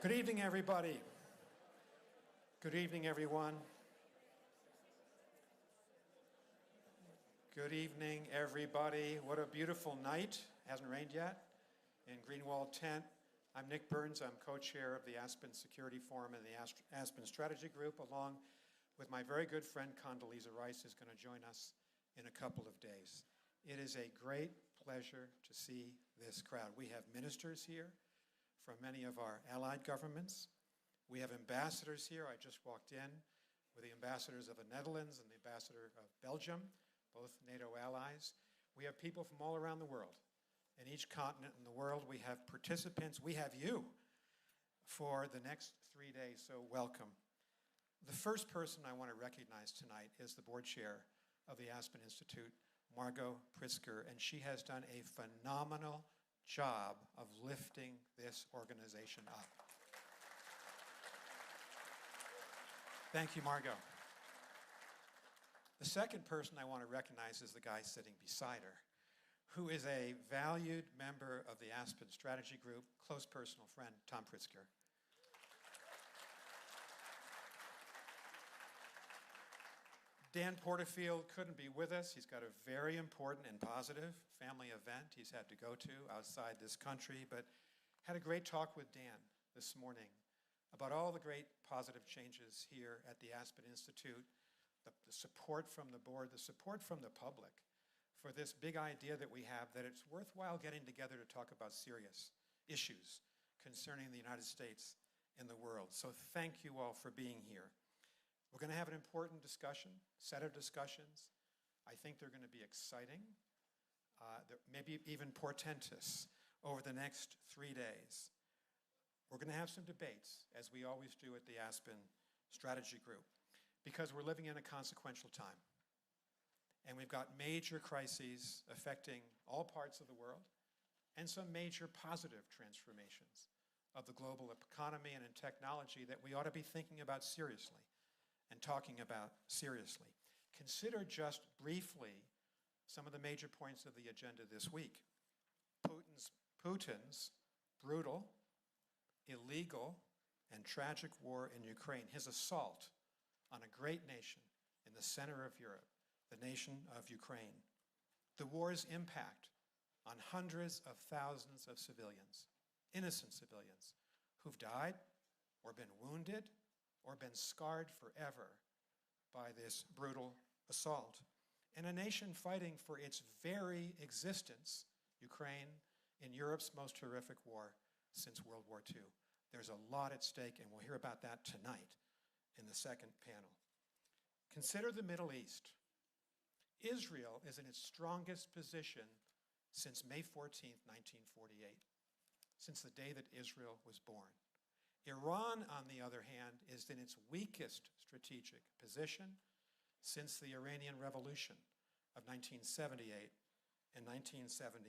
Good evening, everybody. Good evening, everyone. Good evening, everybody. What a beautiful night. Hasn't rained yet in Greenwald Tent. I'm Nick Burns. I'm co-chair of the Aspen Security Forum and the Aspen Strategy Group, along with my very good friend Condoleezza Rice, who's going to join us in a couple of days. It is a great pleasure to see this crowd. We have ministers here from many of our allied governments. We have ambassadors here. I just walked in with the ambassadors of the Netherlands and the ambassador of Belgium, both NATO allies. We have people from all around the world. In each continent in the world, we have participants. We have you for the next 3 days, so welcome. The first person I want to recognize tonight is the board chair of the Aspen Institute, Margot Pritzker, and she has done a phenomenal job of lifting this organization up. Thank you, Margot. The second person I want to recognize is the guy sitting beside her, who is a valued member of the Aspen Strategy Group, close personal friend, Tom Pritzker. Dan Porterfield couldn't be with us. He's got a very important and positive family event he's had to go to outside this country, but had a great talk with Dan this morning about all the great positive changes here at the Aspen Institute, the support from the board, the support from the public for this big idea that we have that it's worthwhile getting together to talk about serious issues concerning the United States and the world. So thank you all for being here. We're going to have an important discussion, set of discussions. I think they're going to be exciting, maybe even portentous over the next 3 days. We're going to have some debates, as we always do at the Aspen Strategy Group, because we're living in a consequential time. And we've got major crises affecting all parts of the world and some major positive transformations of the global economy and in technology that we ought to be thinking about seriously and talking about seriously. Consider just briefly some of the major points of the agenda this week. Putin's brutal, illegal, and tragic war in Ukraine, his assault on a great nation in the center of Europe, the nation of Ukraine. The war's impact on hundreds of thousands of civilians, innocent civilians, who've died or been wounded or been scarred forever by this brutal assault. And a nation fighting for its very existence, Ukraine, in Europe's most horrific war since World War II. There's a lot at stake, and we'll hear about that tonight in the second panel. Consider the Middle East. Israel is in its strongest position since May 14th, 1948, since the day that Israel was born. Iran, on the other hand, is in its weakest strategic position since the Iranian Revolution of 1978 and 1979.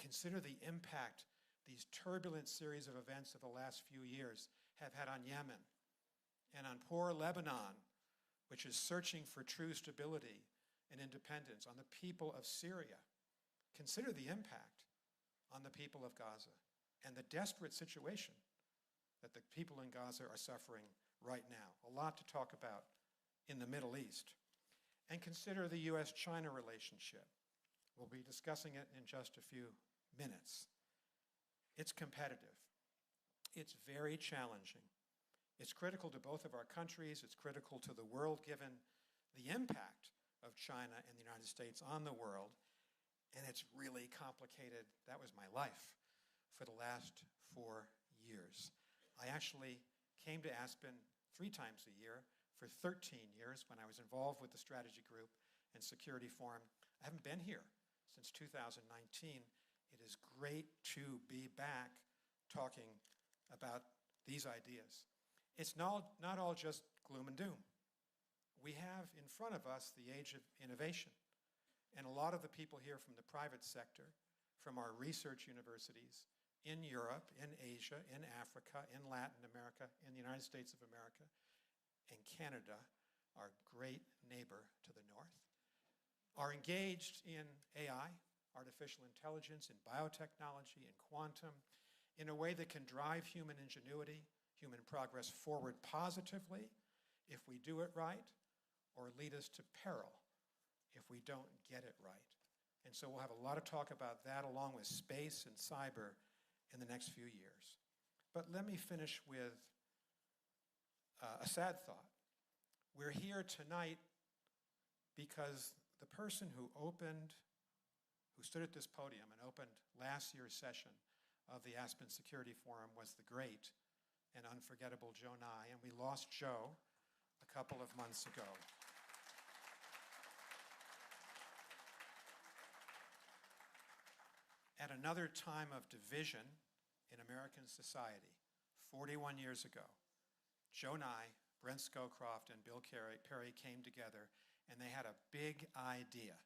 Consider the impact these turbulent series of events of the last few years have had on Yemen and on poor Lebanon, which is searching for true stability and independence, on the people of Syria. Consider the impact on the people of Gaza and the desperate situation that the people in Gaza are suffering right now. A lot to talk about in the Middle East. And consider the U.S.-China relationship. We'll be discussing it in just a few minutes. It's competitive. It's very challenging. It's critical to both of our countries. It's critical to the world, given the impact of China and the United States on the world. And it's really complicated. That was my life for the last 4 years. I actually came to Aspen 3 times a year for 13 years when I was involved with the strategy group and security forum. I haven't been here since 2019. It is great to be back talking about these ideas. It's not all just gloom and doom. We have in front of us the age of innovation. And a lot of the people here from the private sector, from our research universities, in Europe, in Asia, in Africa, in Latin America, in the United States of America, and Canada, our great neighbor to the north, are engaged in AI, artificial intelligence, in biotechnology, in quantum, in a way that can drive human ingenuity, human progress forward positively if we do it right, or lead us to peril if we don't get it right. And so we'll have a lot of talk about that along with space and cyber in the next few years. But let me finish with a sad thought. We're here tonight because the person who stood at this podium and opened last year's session of the Aspen Security Forum was the great and unforgettable Joe Nye, and we lost Joe a couple of months ago. At another time of division in American society, 41 years ago, Joe Nye, Brent Scowcroft, and Bill Perry came together, and they had a big idea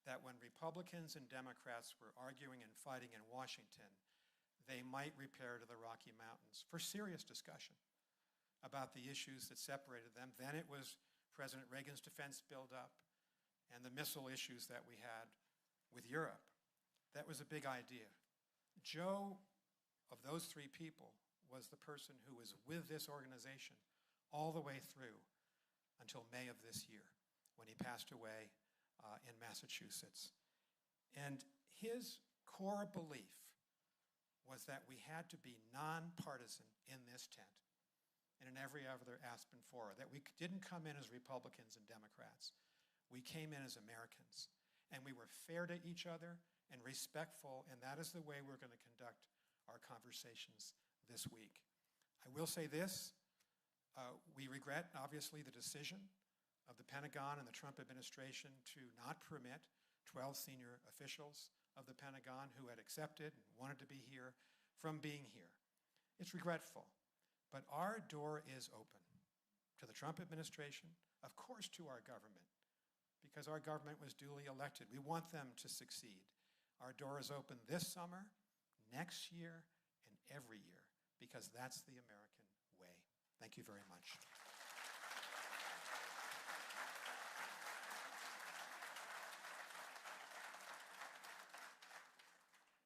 that when Republicans and Democrats were arguing and fighting in Washington, they might repair to the Rocky Mountains for serious discussion about the issues that separated them. Then it was President Reagan's defense buildup and the missile issues that we had with Europe. That was a big idea. Joe, of those three people, was the person who was with this organization all the way through until May of this year, when he passed away in Massachusetts. And his core belief was that we had to be nonpartisan in this tent and in every other Aspen forum, that we didn't come in as Republicans and Democrats. We came in as Americans, and we were fair to each other and respectful, and that is the way we're going to conduct our conversations this week. I will say this, we regret, obviously, the decision of the Pentagon and the Trump administration to not permit 12 senior officials of the Pentagon who had accepted and wanted to be here from being here. It's regretful, but our door is open to the Trump administration, of course to our government, because our government was duly elected. We want them to succeed. Our door is open this summer, next year, and every year, because that's the American way. Thank you very much.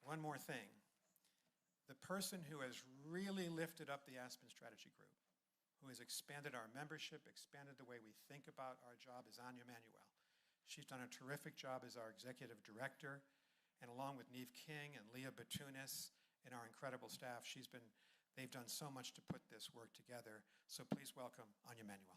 One more thing. The person who has really lifted up the Aspen Strategy Group, who has expanded our membership, expanded the way we think about our job, is Anya Manuel. She's done a terrific job as our executive director, and along with Neve King and Leah Batunis and our incredible staff, they've done so much to put this work together. So please welcome Anya Manuel.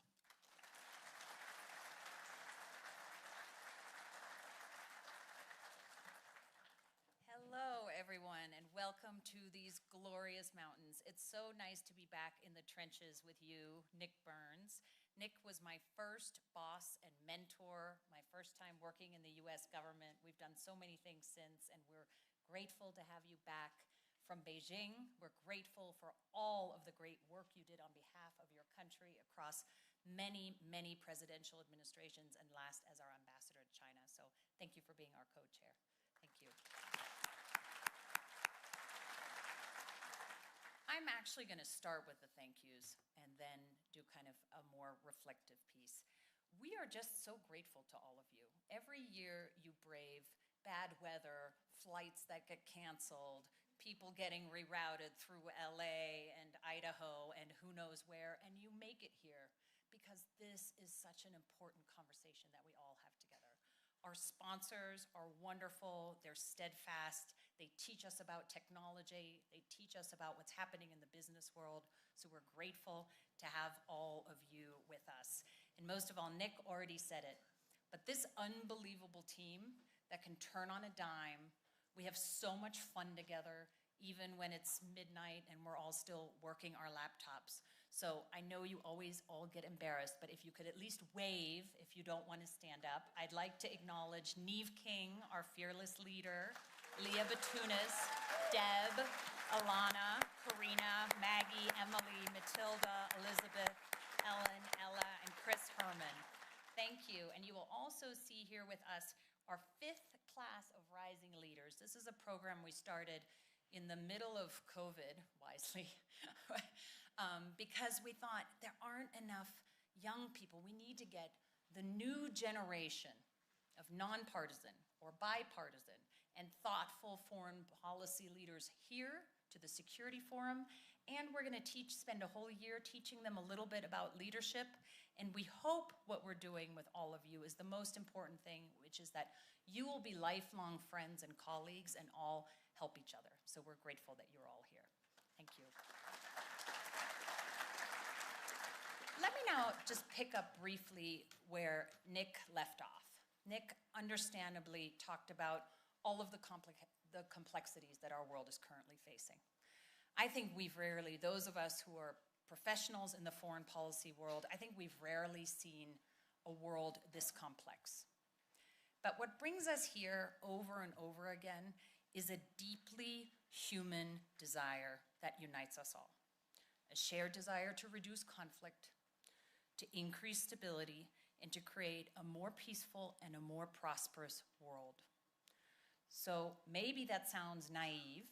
Hello, everyone, and welcome to these glorious mountains. It's so nice to be back in the trenches with you, Nick Burns. Nick was my first boss and mentor, my first time working in the U.S. government. We've done so many things since, and we're grateful to have you back from Beijing. We're grateful for all of the great work you did on behalf of your country across many, many presidential administrations, and last as our ambassador to China. So thank you for being our co-chair. Thank you. I'm actually going to start with the thank yous and then do kind of a more reflective piece. We are just so grateful to all of you. Every year you brave bad weather, flights that get canceled, people getting rerouted through LA and Idaho and who knows where, and you make it here because this is such an important conversation that we all have together. Our sponsors are wonderful, they're steadfast, they teach us about technology, they teach us about what's happening in the business world, so we're grateful to have all of you with us. And most of all, Nick already said it, but this unbelievable team that can turn on a dime, we have so much fun together, even when it's midnight and we're all still working our laptops. So I know you always all get embarrassed, but if you could at least wave if you don't want to stand up. I'd like to acknowledge Neve King, our fearless leader, Leah Batunis, Deb, Alana, Karina, Maggie, Emily, Matilda, Elizabeth, Ellen, Ella, and Chris Herman. Thank you. And you will also see here with us our 5th class of Rising Leaders. This is a program we started in the middle of COVID, wisely, because we thought there aren't enough young people. We need to get the new generation of nonpartisan or bipartisan and thoughtful foreign policy leaders here to the Security Forum, and we're going to spend a whole year teaching them a little bit about leadership. And we hope what we're doing with all of you is the most important thing, which is that you will be lifelong friends and colleagues and all help each other. So we're grateful that you're all here. Thank you. Let me now just pick up briefly where Nick left off. Nick understandably talked about all of the complexities that our world is currently facing. I think those of us who are professionals in the foreign policy world, I think we've rarely seen a world this complex. But what brings us here over and over again is a deeply human desire that unites us all. A shared desire to reduce conflict, to increase stability, and to create a more peaceful and a more prosperous world. So maybe that sounds naive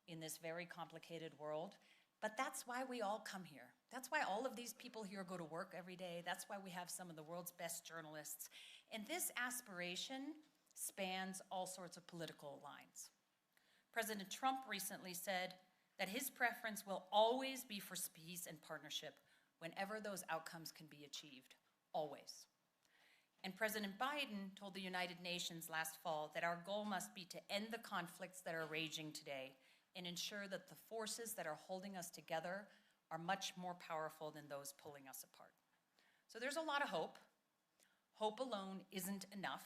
in this very complicated world, but that's why we all come here. That's why all of these people here go to work every day. That's why we have some of the world's best journalists. And this aspiration spans all sorts of political lines. President Trump recently said that his preference will always be for peace and partnership whenever those outcomes can be achieved, always. And President Biden told the United Nations last fall that our goal must be to end the conflicts that are raging today and ensure that the forces that are holding us together are much more powerful than those pulling us apart. So there's a lot of hope. Hope alone isn't enough.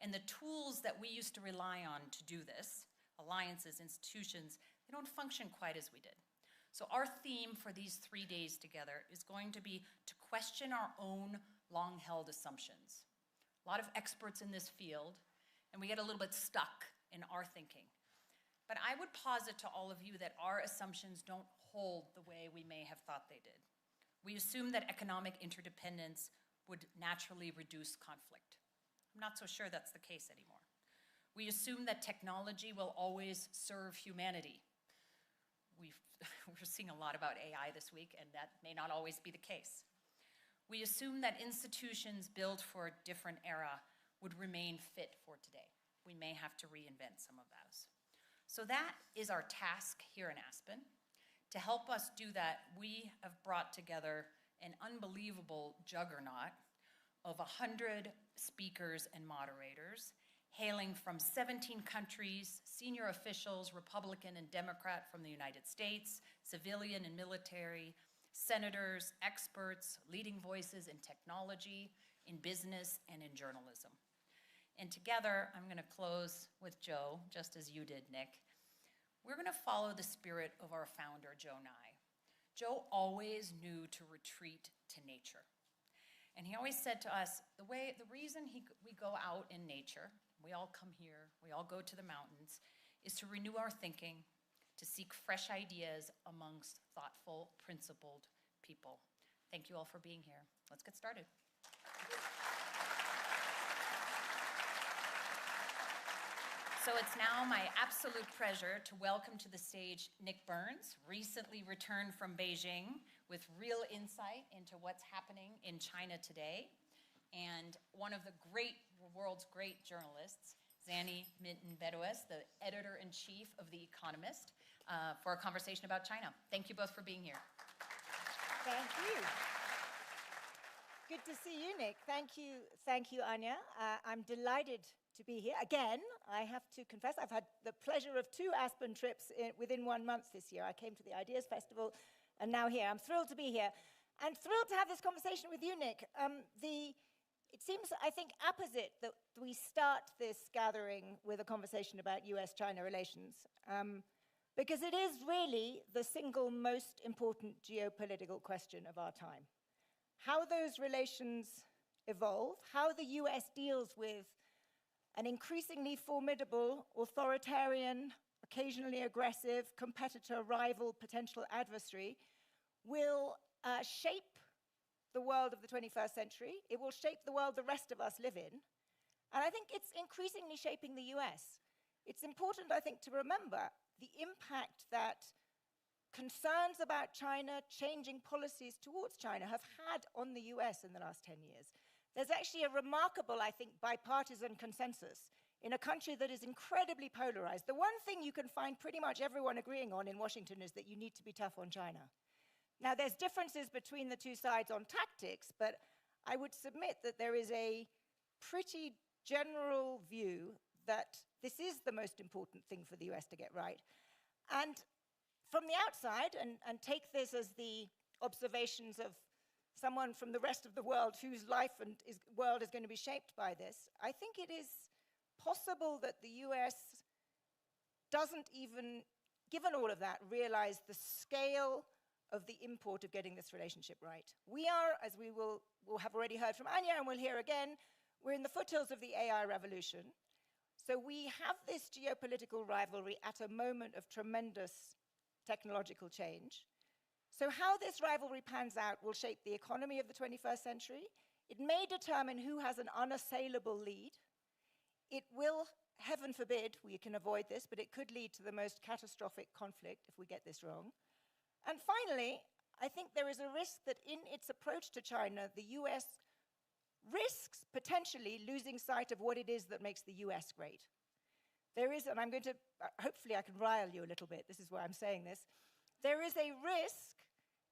And the tools that we used to rely on to do this, alliances, institutions, they don't function quite as we did. So our theme for these 3 days together is going to be to question our own long-held assumptions. A lot of experts in this field, and we get a little bit stuck in our thinking. But I would posit to all of you that our assumptions don't hold the way we may have thought they did. We assume that economic interdependence would naturally reduce conflict. I'm not so sure that's the case anymore. We assume that technology will always serve humanity. We're seeing a lot about AI this week, and that may not always be the case. We assume that institutions built for a different era would remain fit for today. We may have to reinvent some of those. So that is our task here in Aspen. To help us do that, we have brought together an unbelievable juggernaut of 100 speakers and moderators, hailing from 17 countries, senior officials, Republican and Democrat from the United States, civilian and military, senators, experts, leading voices in technology, in business, and in journalism. And together, I'm going to close with Joe, just as you did, Nick. We're going to follow the spirit of our founder, Joe Nye. Joe always knew to retreat to nature. And he always said to us, the reason we go out in nature, we all come here, we all go to the mountains, is to renew our thinking, to seek fresh ideas amongst thoughtful, principled people. Thank you all for being here. Let's get started. So it's now my absolute pleasure to welcome to the stage Nick Burns, recently returned from Beijing with real insight into what's happening in China today, and one of the world's great journalists, Zanny Minton-Bedoues, the editor-in-chief of The Economist, for a conversation about China. Thank you both for being here. Thank you. Good to see you, Nick. Thank you, Anya. I'm delighted to be here. Again, I have to confess, I've had the pleasure of 2 Aspen trips within 1 month this year. I came to the Ideas Festival and now here. I'm thrilled to be here and thrilled to have this conversation with you, Nick. It seems, I think, apposite that we start this gathering with a conversation about US-China relations, because it is really the single most important geopolitical question of our time. How those relations evolve, how the US deals with an increasingly formidable, authoritarian, occasionally aggressive competitor, rival, potential adversary will shape the world of the 21st century. It will shape the world the rest of us live in. And I think it's increasingly shaping the US. It's important, I think, to remember the impact that concerns about China, changing policies towards China have had on the US in the last 10 years. There's actually a remarkable, I think, bipartisan consensus in a country that is incredibly polarized. The one thing you can find pretty much everyone agreeing on in Washington is that you need to be tough on China. Now, there's differences between the two sides on tactics, but I would submit that there is a pretty general view that this is the most important thing for the US to get right. And from the outside, and take this as the observations of someone from the rest of the world whose life and world is going to be shaped by this, I think it is possible that the US doesn't even, given all of that, realize the scale of the import of getting this relationship right. We are, as we will have already heard from Anya, and we'll hear again, we're in the foothills of the AI revolution. So we have this geopolitical rivalry at a moment of tremendous technological change. So how this rivalry pans out will shape the economy of the 21st century. It may determine who has an unassailable lead. It will, heaven forbid, we can avoid this, but it could lead to the most catastrophic conflict if we get this wrong. And finally, I think there is a risk that in its approach to China, the US risks potentially losing sight of what it is that makes the US great. There is, and I'm going to, hopefully I can rile you a little bit, this is why I'm saying this, there is a risk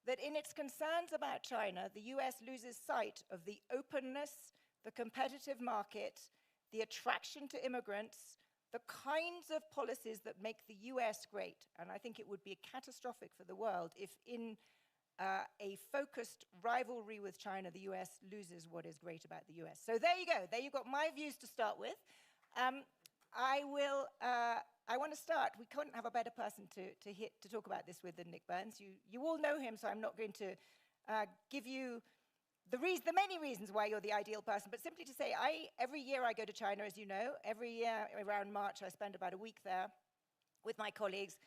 that in its concerns about China, the US loses sight of the openness, the competitive market, the attraction to immigrants, the kinds of policies that make the US great. And I think it would be catastrophic for the world if in a focused rivalry with China, the US loses what is great about the US. So there you go. There you've got my views to start with. I want to start. We couldn't have a better person to talk about this with than Nick Burns. You all know him, so I'm not going to give you the many reasons why you're the ideal person, but simply to say, every year I go to China, as you know. Every year around March, I spend about a week there with my colleagues.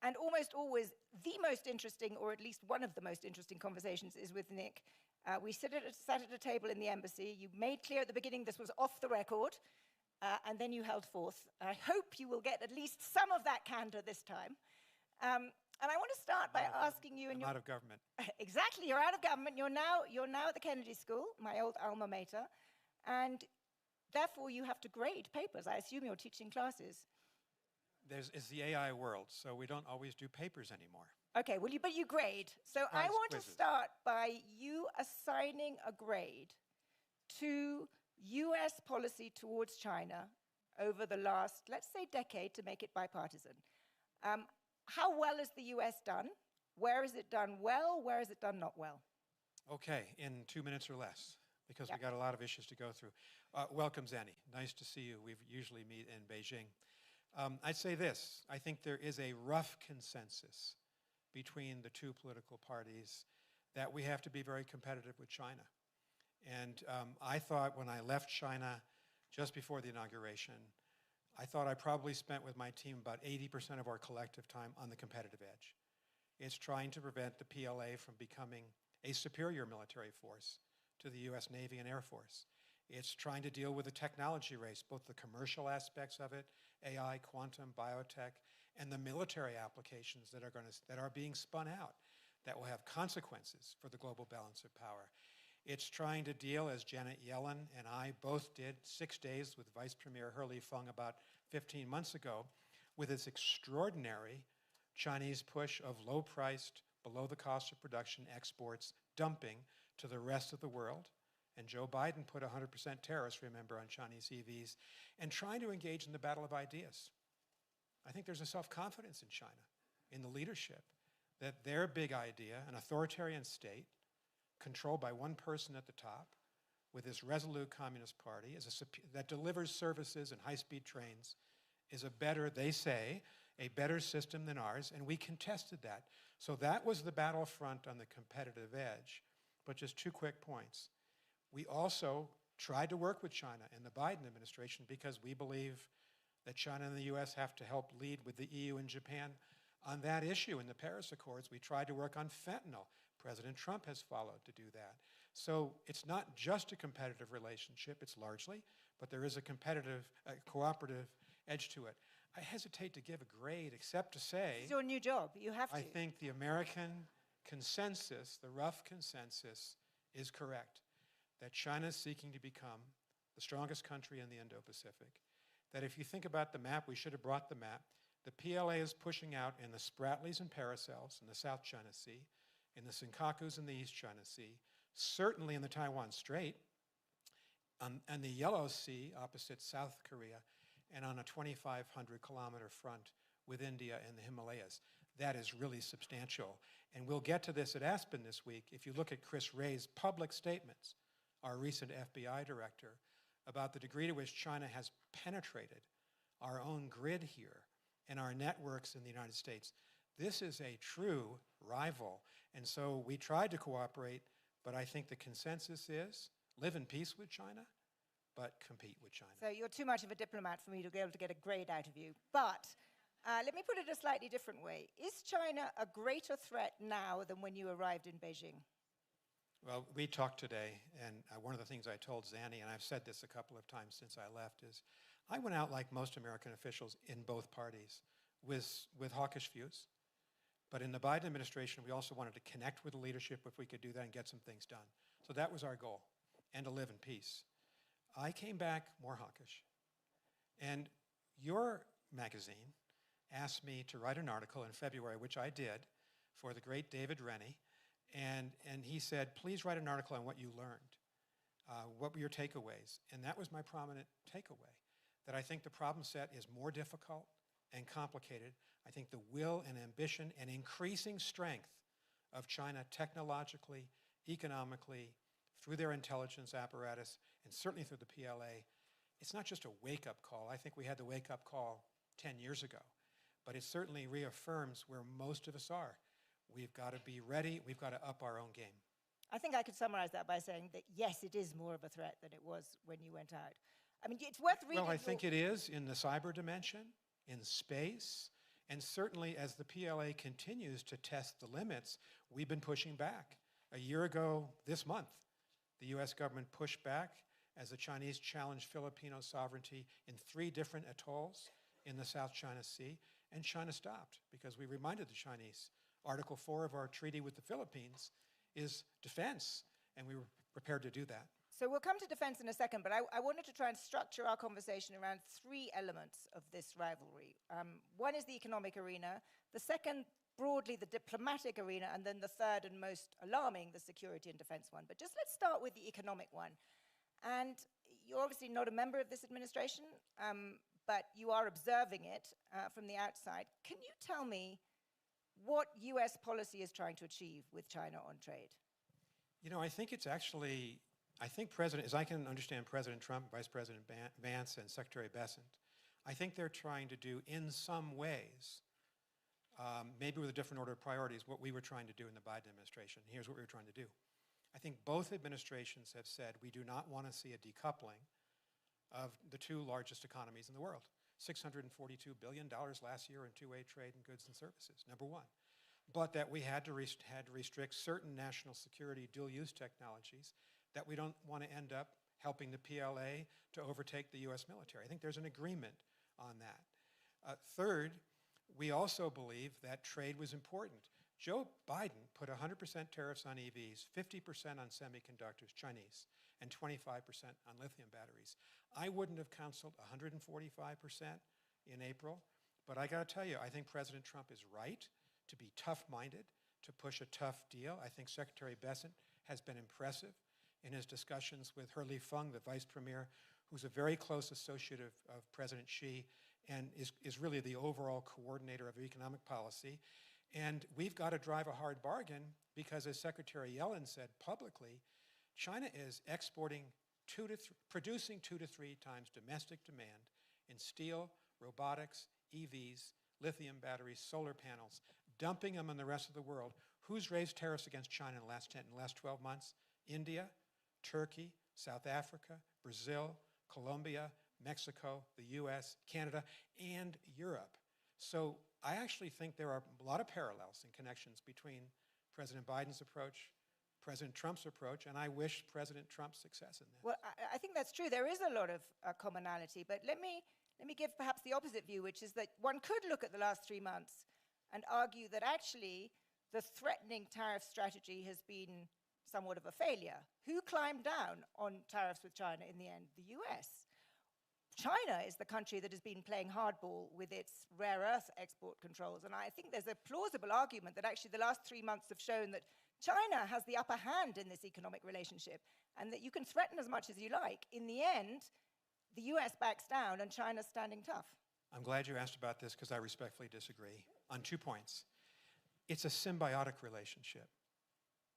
And almost always the most interesting, or at least one of the most interesting conversations is with Nick. We sat at a table in the embassy. You made clear at the beginning this was off the record, and then you held forth. I hope you will get at least some of that candor this time. And I want to start by asking you... I'm out of government. Exactly, you're out of government. You're now at the Kennedy School, my old alma mater, and therefore you have to grade papers. I assume you're teaching classes. It's the AI world, so we don't always do papers anymore. Okay, well, but you grade. So I want to start by you assigning a grade to US policy towards China over the last, let's say, decade, to make it bipartisan. How well has the US done? Where is it done well? Where is it done not well? Okay, in 2 minutes or less, because we got a lot of issues to go through. Welcome, Zanny. Nice to see you. We usually meet in Beijing. I'd say this. I think there is a rough consensus between the two political parties that we have to be very competitive with China. And I thought when I left China just before the inauguration, I thought I probably spent with my team about 80% of our collective time on the competitive edge. It's trying to prevent the PLA from becoming a superior military force to the US Navy and Air Force. It's trying to deal with the technology race, both the commercial aspects of it, AI, quantum, biotech, and the military applications that are being spun out that will have consequences for the global balance of power. It's trying to deal, as Janet Yellen and I both did 6 days with Vice Premier He Feng about 15 months ago, with its extraordinary Chinese push of low-priced, below the cost of production exports dumping to the rest of the world. And Joe Biden put 100% tariffs, remember, on Chinese EVs, and trying to engage in the battle of ideas. I think there's a self-confidence in China, in the leadership, that their big idea, an authoritarian state, controlled by one person at the top, with this resolute Communist Party, that delivers services and high-speed trains, is a better, they say, a better system than ours, and we contested that. So that was the battlefront on the competitive edge. But just 2 quick points. We also tried to work with China in the Biden administration because we believe that China and the US have to help lead with the EU and Japan on that issue in the Paris Accords. We tried to work on fentanyl. President Trump has followed to do that. So it's not just a competitive relationship, it's largely, but there is a competitive, cooperative edge to it. I hesitate to give a grade except to say... It's your new job, you have to. I think the American consensus, the rough consensus, is correct. That China is seeking to become the strongest country in the Indo-Pacific, that if you think about the map, we should have brought the map. The PLA is pushing out in the Spratlys and Paracels in the South China Sea, in the Senkakus in the East China Sea, certainly in the Taiwan Strait, and the Yellow Sea opposite South Korea, and on a 2,500-kilometer front with India and the Himalayas. That is really substantial. And we'll get to this at Aspen this week. If you look at Chris Wray's public statements, our recent FBI director, about the degree to which China has penetrated our own grid here and our networks in the United States, this is a true rival. And so we tried to cooperate, but I think the consensus is live in peace with China, but compete with China. So you're too much of a diplomat for me to be able to get a grade out of you. But let me put it a slightly different way. Is China a greater threat now than when you arrived in Beijing? Well, we talked today, and one of the things I told Zanny, and I've said this a couple of times since I left, is I went out like most American officials in both parties with hawkish views. But in the Biden administration, we also wanted to connect with the leadership if we could do that and get some things done. So that was our goal, and to live in peace. I came back more hawkish. And your magazine asked me to write an article in February, which I did, for the great David Rennie. And he said, please write an article on what you learned. What were your takeaways? And that was my prominent takeaway, that I think the problem set is more difficult and complicated. I think the will and ambition and increasing strength of China technologically, economically, through their intelligence apparatus, and certainly through the PLA, it's not just a wake-up call. I think we had the wake-up call 10 years ago, but it certainly reaffirms where most of us are. We've got to be ready. We've got to up our own game. I think I could summarize that by saying that, yes, it is more of a threat than it was when you went out. I mean, it's worth reading. Well, I think it is in the cyber dimension, in space, and certainly as the PLA continues to test the limits, we've been pushing back. A year ago this month, the U.S. government pushed back as the Chinese challenged Filipino sovereignty in 3 different atolls in the South China Sea, and China stopped because we reminded the Chinese Article 4 of our treaty with the Philippines is defense, and we were prepared to do that. So we'll come to defense in a second, but I wanted to try and structure our conversation around 3 elements of this rivalry. One is the economic arena, the second, broadly, the diplomatic arena, and then the third and most alarming, the security and defense one. But just let's start with the economic one. And you're obviously not a member of this administration, but you are observing it from the outside. Can you tell me what U.S. policy is trying to achieve with China on trade? You know, I think it's actually, as I can understand President Trump, Vice President Vance, and Secretary Bessent, I think they're trying to do in some ways, maybe with a different order of priorities, what we were trying to do in the Biden administration. Here's what we were trying to do. I think both administrations have said we do not want to see a decoupling of the 2 largest economies in the world. $642 billion last year in two-way trade in goods and services, number one. But that we had to restrict certain national security dual-use technologies that we don't want to end up helping the PLA to overtake the U.S. military. I think there's an agreement on that. Third, we also believe that trade was important. Joe Biden put 100% tariffs on EVs, 50% on semiconductors, Chinese, and 25% on lithium batteries. I wouldn't have counseled 145% in April, but I got to tell you, I think President Trump is right to be tough-minded, to push a tough deal. I think Secretary Bessent has been impressive in his discussions with He Lifeng, the vice premier, who's a very close associate of President Xi and is really the overall coordinator of economic policy. And we've got to drive a hard bargain because, as Secretary Yellen said publicly, China is producing 2 to 3 times domestic demand in steel, robotics, EVs, lithium batteries, solar panels, dumping them on the rest of the world. Who's raised tariffs against China in the last 12 months? India, Turkey, South Africa, Brazil, Colombia, Mexico, the US, Canada, and Europe. So I actually think there are a lot of parallels and connections between President Biden's approach, President Trump's approach, and I wish President Trump success in that. Well, I think that's true. There is a lot of commonality, but let me give perhaps the opposite view, which is that one could look at the last 3 months and argue that actually the threatening tariff strategy has been somewhat of a failure. Who climbed down on tariffs with China in the end? The US. China is the country that has been playing hardball with its rare earth export controls. And I think there's a plausible argument that actually the last 3 months have shown that China has the upper hand in this economic relationship, and that you can threaten as much as you like. In the end, the US backs down and China's standing tough. I'm glad you asked about this because I respectfully disagree on 2 points. It's a symbiotic relationship.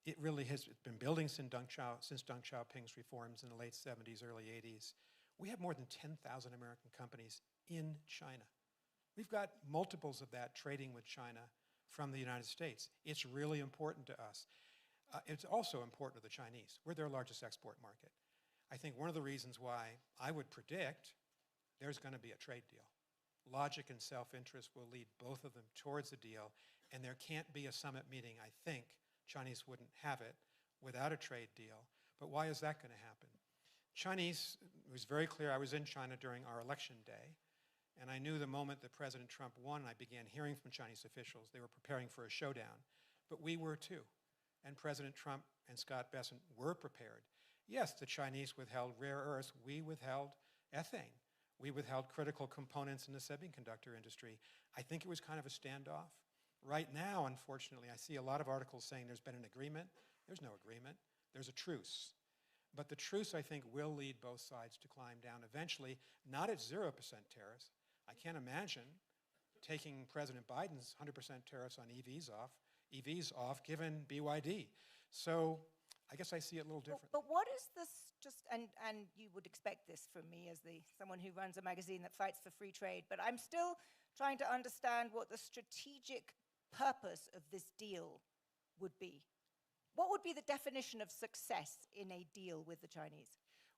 It really has been building since Deng Xiaoping's reforms in the late 70s, early 80s. We have more than 10,000 American companies in China. We've got multiples of that trading with China from the United States. It's really important to us. It's also important to the Chinese. We're their largest export market. I think one of the reasons why I would predict there's going to be a trade deal. Logic and self-interest will lead both of them towards a deal, and there can't be a summit meeting, I think, Chinese wouldn't have it without a trade deal. But why is that going to happen? Chinese, it was very clear, I was in China during our election day, and I knew the moment that President Trump won, I began hearing from Chinese officials. They were preparing for a showdown, but we were too. And President Trump and Scott Bessent were prepared. Yes, the Chinese withheld rare earths. We withheld ethane. We withheld critical components in the semiconductor industry. I think it was kind of a standoff. Right now, unfortunately, I see a lot of articles saying there's been an agreement. There's no agreement. There's a truce. But the truce, I think, will lead both sides to climb down eventually, not at 0% tariffs. I can't imagine taking President Biden's 100% tariffs on EVs off, given BYD. So I guess I see it a little differently. But what is this, and you would expect this from me as someone who runs a magazine that fights for free trade, but I'm still trying to understand what the strategic purpose of this deal would be. What would be the definition of success in a deal with the Chinese?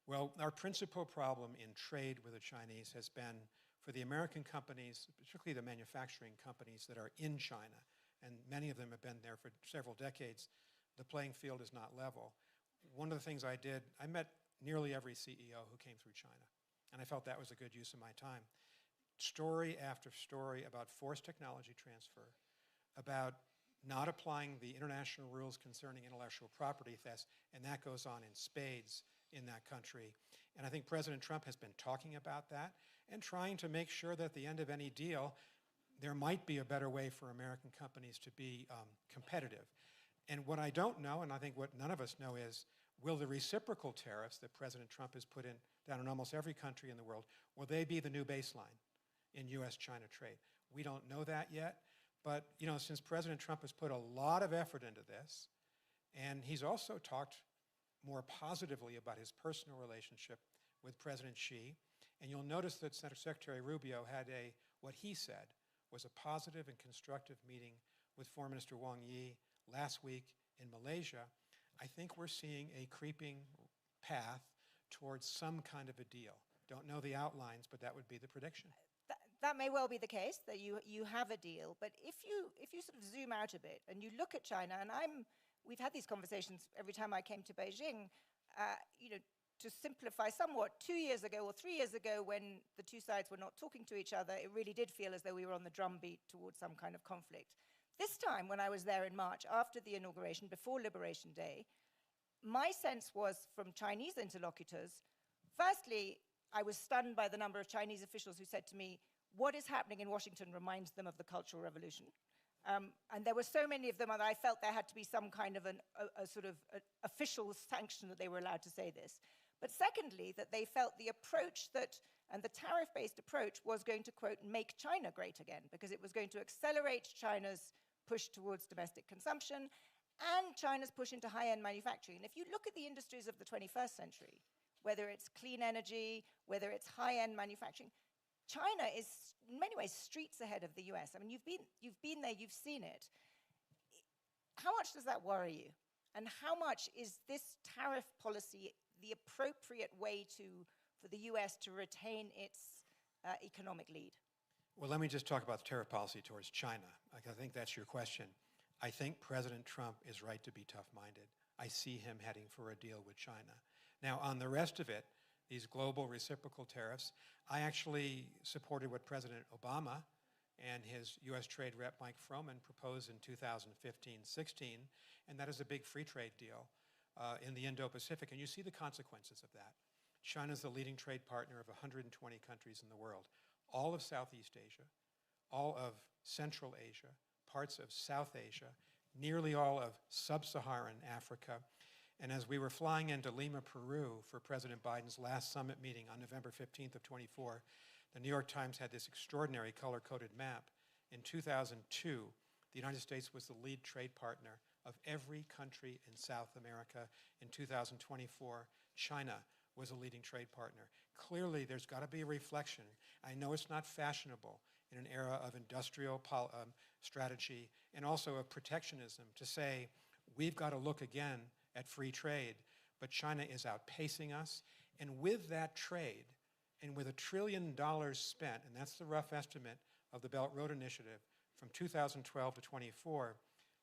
Well, our principal problem in trade with the Chinese has been for the American companies, particularly the manufacturing companies that are in China, and many of them have been there for several decades, the playing field is not level. One of the things I did, I met nearly every CEO who came through China, and I felt that was a good use of my time. Story after story about forced technology transfer, about not applying the international rules concerning intellectual property theft, and that goes on in spades in that country. And I think President Trump has been talking about that and trying to make sure that at the end of any deal, there might be a better way for American companies to be competitive. And what I don't know, and I think what none of us know, is will the reciprocal tariffs that President Trump has put down in almost every country in the world, will they be the new baseline in U.S.-China trade? We don't know that yet. But, since President Trump has put a lot of effort into this, and he's also talked more positively about his personal relationship with President Xi, and you'll notice that Secretary Rubio had what he said was a positive and constructive meeting with Foreign Minister Wang Yi last week in Malaysia. I think we're seeing a creeping path towards some kind of a deal. Don't know the outlines, but that would be the prediction. That may well be the case, that you have a deal. But if you sort of zoom out a bit and you look at China, and we've had these conversations every time I came to Beijing, to simplify somewhat, 2 years ago or 3 years ago when the two sides were not talking to each other, it really did feel as though we were on the drumbeat towards some kind of conflict. This time, when I was there in March, after the inauguration, before Liberation Day, my sense was from Chinese interlocutors, firstly, I was stunned by the number of Chinese officials who said to me, what is happening in Washington reminds them of the Cultural Revolution. And there were so many of them that I felt there had to be some kind of a sort of official sanction that they were allowed to say this. But secondly, that they felt the approach and the tariff-based approach was going to, quote, make China great again, because it was going to accelerate China's push towards domestic consumption and China's push into high-end manufacturing. And if you look at the industries of the 21st century, whether it's clean energy, whether it's high-end manufacturing, China is in many ways streets ahead of the US. I mean, you've been there, you've seen it. How much does that worry you? And how much is this tariff policy the appropriate way for the US to retain its economic lead? Well, let me just talk about the tariff policy towards China. I think that's your question. I think President Trump is right to be tough-minded. I see him heading for a deal with China. Now, on the rest of it, these global reciprocal tariffs, I actually supported what President Obama and his U.S. Trade Rep Mike Froman proposed in 2015-16, and that is a big free trade deal in the Indo-Pacific, and you see the consequences of that. China is the leading trade partner of 120 countries in the world. All of Southeast Asia, all of Central Asia, parts of South Asia, nearly all of Sub-Saharan Africa. And as we were flying into Lima, Peru for President Biden's last summit meeting on November 15th of 24, the New York Times had this extraordinary color-coded map. In 2002, the United States was the lead trade partner of every country in South America. In 2024, China was a leading trade partner. Clearly, there's got to be a reflection. I know it's not fashionable in an era of industrial strategy and also of protectionism to say we've got to look again at free trade, but China is outpacing us. And with that trade, and with $1 trillion spent, and that's the rough estimate of the Belt Road Initiative from 2012 to 24,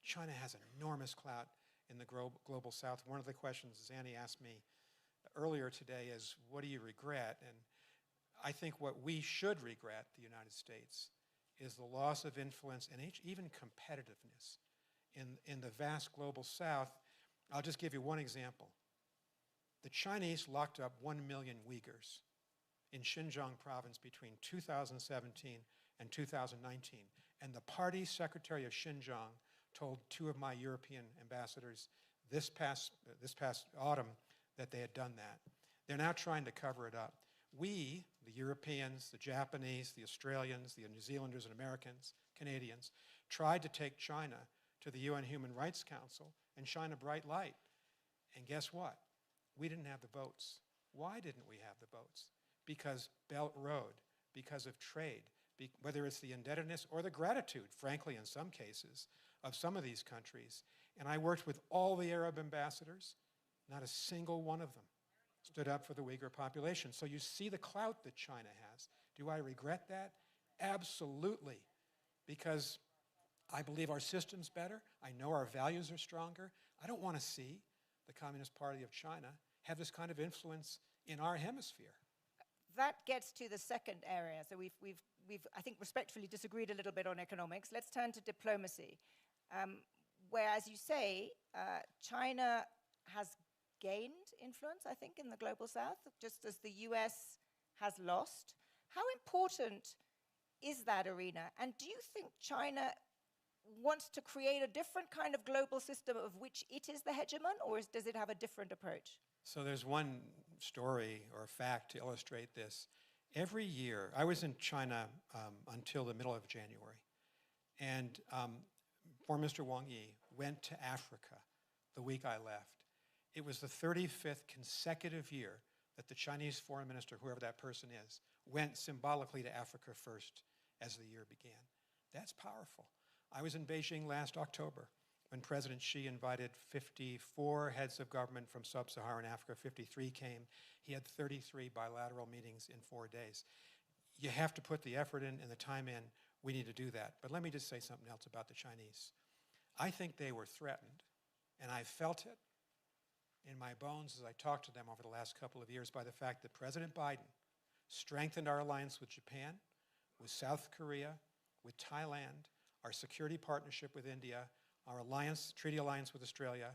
China has enormous clout in the global south. One of the questions Zanny asked me earlier today is, what do you regret? And I think what we should regret, the United States, is the loss of influence and even competitiveness in the vast global south. I'll just give you one example. The Chinese locked up 1 million Uyghurs in Xinjiang province between 2017 and 2019. And the party secretary of Xinjiang told 2 of my European ambassadors this past autumn that they had done that. They're now trying to cover it up. We, the Europeans, the Japanese, the Australians, the New Zealanders and Americans, Canadians, tried to take China to the UN Human Rights Council and shine a bright light. And guess what? We didn't have the votes. Why didn't we have the votes? Because Belt Road, because of trade, whether it's the indebtedness or the gratitude, frankly, in some cases, of some of these countries. And I worked with all the Arab ambassadors. Not a single one of them stood up for the Uyghur population. So you see the clout that China has. Do I regret that? Absolutely. Because I believe our system's better. I know our values are stronger. I don't want to see the Communist Party of China have this kind of influence in our hemisphere. That gets to the second area. So we've I think, respectfully disagreed a little bit on economics. Let's turn to diplomacy, where, as you say, China has gained influence, I think, in the global south, just as the US has lost. How important is that arena? And do you think China wants to create a different kind of global system of which it is the hegemon, or does it have a different approach? So there's one story or fact to illustrate this. Every year, I was in China until the middle of January, and Foreign Minister Wang Yi went to Africa the week I left. It was the 35th consecutive year that the Chinese foreign minister, whoever that person is, went symbolically to Africa first as the year began. That's powerful. I was in Beijing last October when President Xi invited 54 heads of government from sub-Saharan Africa. 53 came. He had 33 bilateral meetings in 4 days. You have to put the effort in and the time in. We need to do that. But let me just say something else about the Chinese. I think they were threatened, and I felt it in my bones as I talked to them over the last couple of years by the fact that President Biden strengthened our alliance with Japan, with South Korea, with Thailand, our security partnership with India, our treaty alliance with Australia,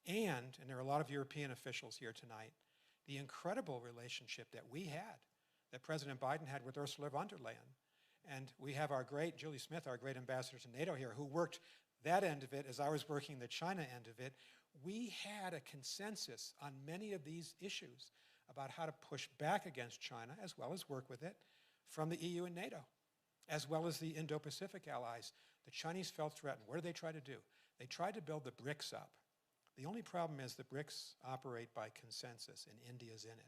and there are a lot of European officials here tonight, the incredible relationship that we had, that President Biden had with Ursula von der Leyen. And we have our great, Julie Smith, our great ambassador to NATO here, who worked that end of it as I was working the China end of it. We had a consensus on many of these issues about how to push back against China, as well as work with it, from the EU and NATO, as well as the Indo-Pacific allies. The Chinese felt threatened. What did they try to do? They tried to build the BRICS up. The only problem is the BRICS operate by consensus, and India's in it.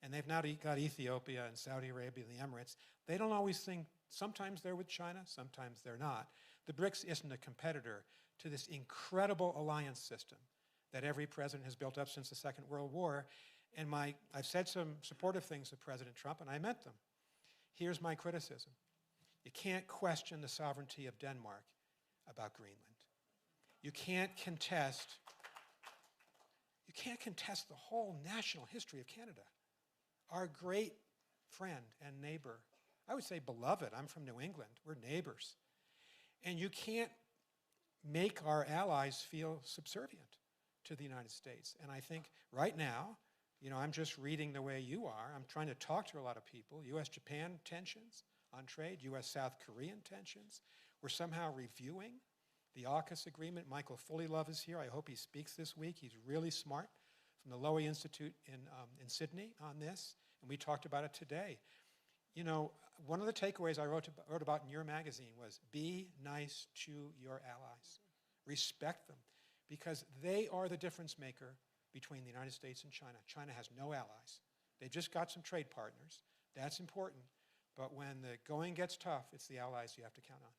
And they've now got Ethiopia and Saudi Arabia and the Emirates. They don't always think, sometimes they're with China, sometimes they're not. The BRICS isn't a competitor to this incredible alliance system that every president has built up since the Second World War. And I've said some supportive things to President Trump, and I meant them. Here's my criticism. You can't question the sovereignty of Denmark about Greenland. You can't contest the whole national history of Canada. Our great friend and neighbor, I would say beloved, I'm from New England, we're neighbors. And you can't make our allies feel subservient to the United States. And I think right now, I'm just reading the way you are. I'm trying to talk to a lot of people. U.S.-Japan tensions on trade, U.S.-South Korean tensions. We're somehow reviewing the AUKUS agreement. Michael Fullylove is here. I hope he speaks this week. He's really smart, from the Lowy Institute in Sydney on this, and we talked about it today. One of the takeaways I wrote about in your magazine was be nice to your allies. Respect them, because they are the difference maker between the United States and China. China has no allies. They've just got some trade partners. That's important. But when the going gets tough, it's the allies you have to count on.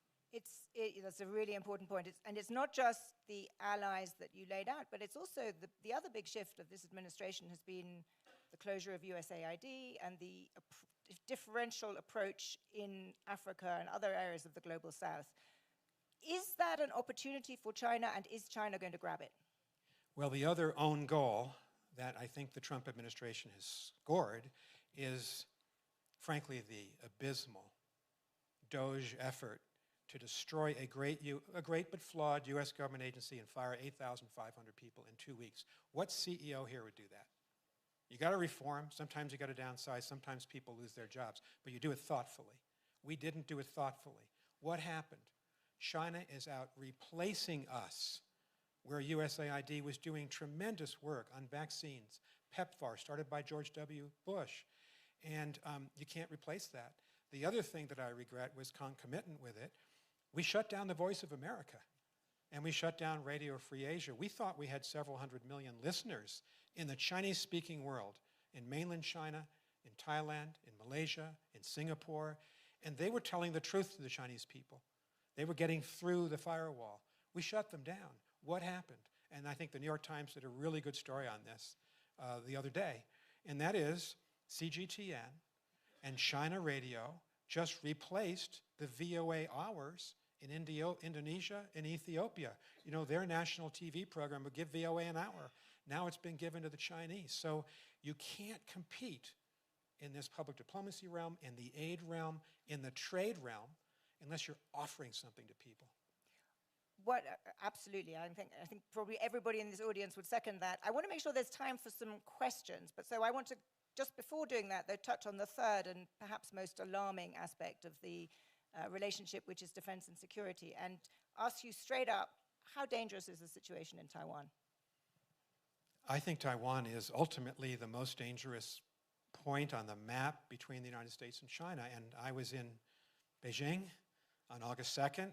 That's a really important point. It's not just the allies that you laid out, but it's also the other big shift of this administration has been the closure of USAID and the differential approach in Africa and other areas of the global south. Is that an opportunity for China, and is China going to grab it? Well, the other own goal that I think the Trump administration has scored is, frankly, the abysmal DOGE effort to destroy a great but flawed U.S. government agency and fire 8,500 people in 2 weeks. What CEO here would do that? You got to reform. Sometimes you got to downsize. Sometimes people lose their jobs. But you do it thoughtfully. We didn't do it thoughtfully. What happened? China is out replacing us, where USAID was doing tremendous work on vaccines. PEPFAR, started by George W. Bush. And you can't replace that. The other thing that I regret was concomitant with it. We shut down the Voice of America, and we shut down Radio Free Asia. We thought we had several hundred million listeners in the Chinese-speaking world, in mainland China, in Thailand, in Malaysia, in Singapore, and they were telling the truth to the Chinese people. They were getting through the firewall. We shut them down. What happened? And I think the New York Times did a really good story on this the other day, and that is CGTN and China Radio just replaced the VOA hours in Indonesia and Ethiopia. Their national TV program would give VOA an hour. Now it's been given to the Chinese. So you can't compete in this public diplomacy realm, in the aid realm, in the trade realm, unless you're offering something to people. Absolutely. I think probably everybody in this audience would second that. I want to make sure there's time for some questions, but so I want to, just before doing that, though, touch on the third and perhaps most alarming aspect of the relationship, which is defense and security, and ask you straight up, how dangerous is the situation in Taiwan? I think Taiwan is ultimately the most dangerous point on the map between the United States and China. And I was in Beijing on August 2nd,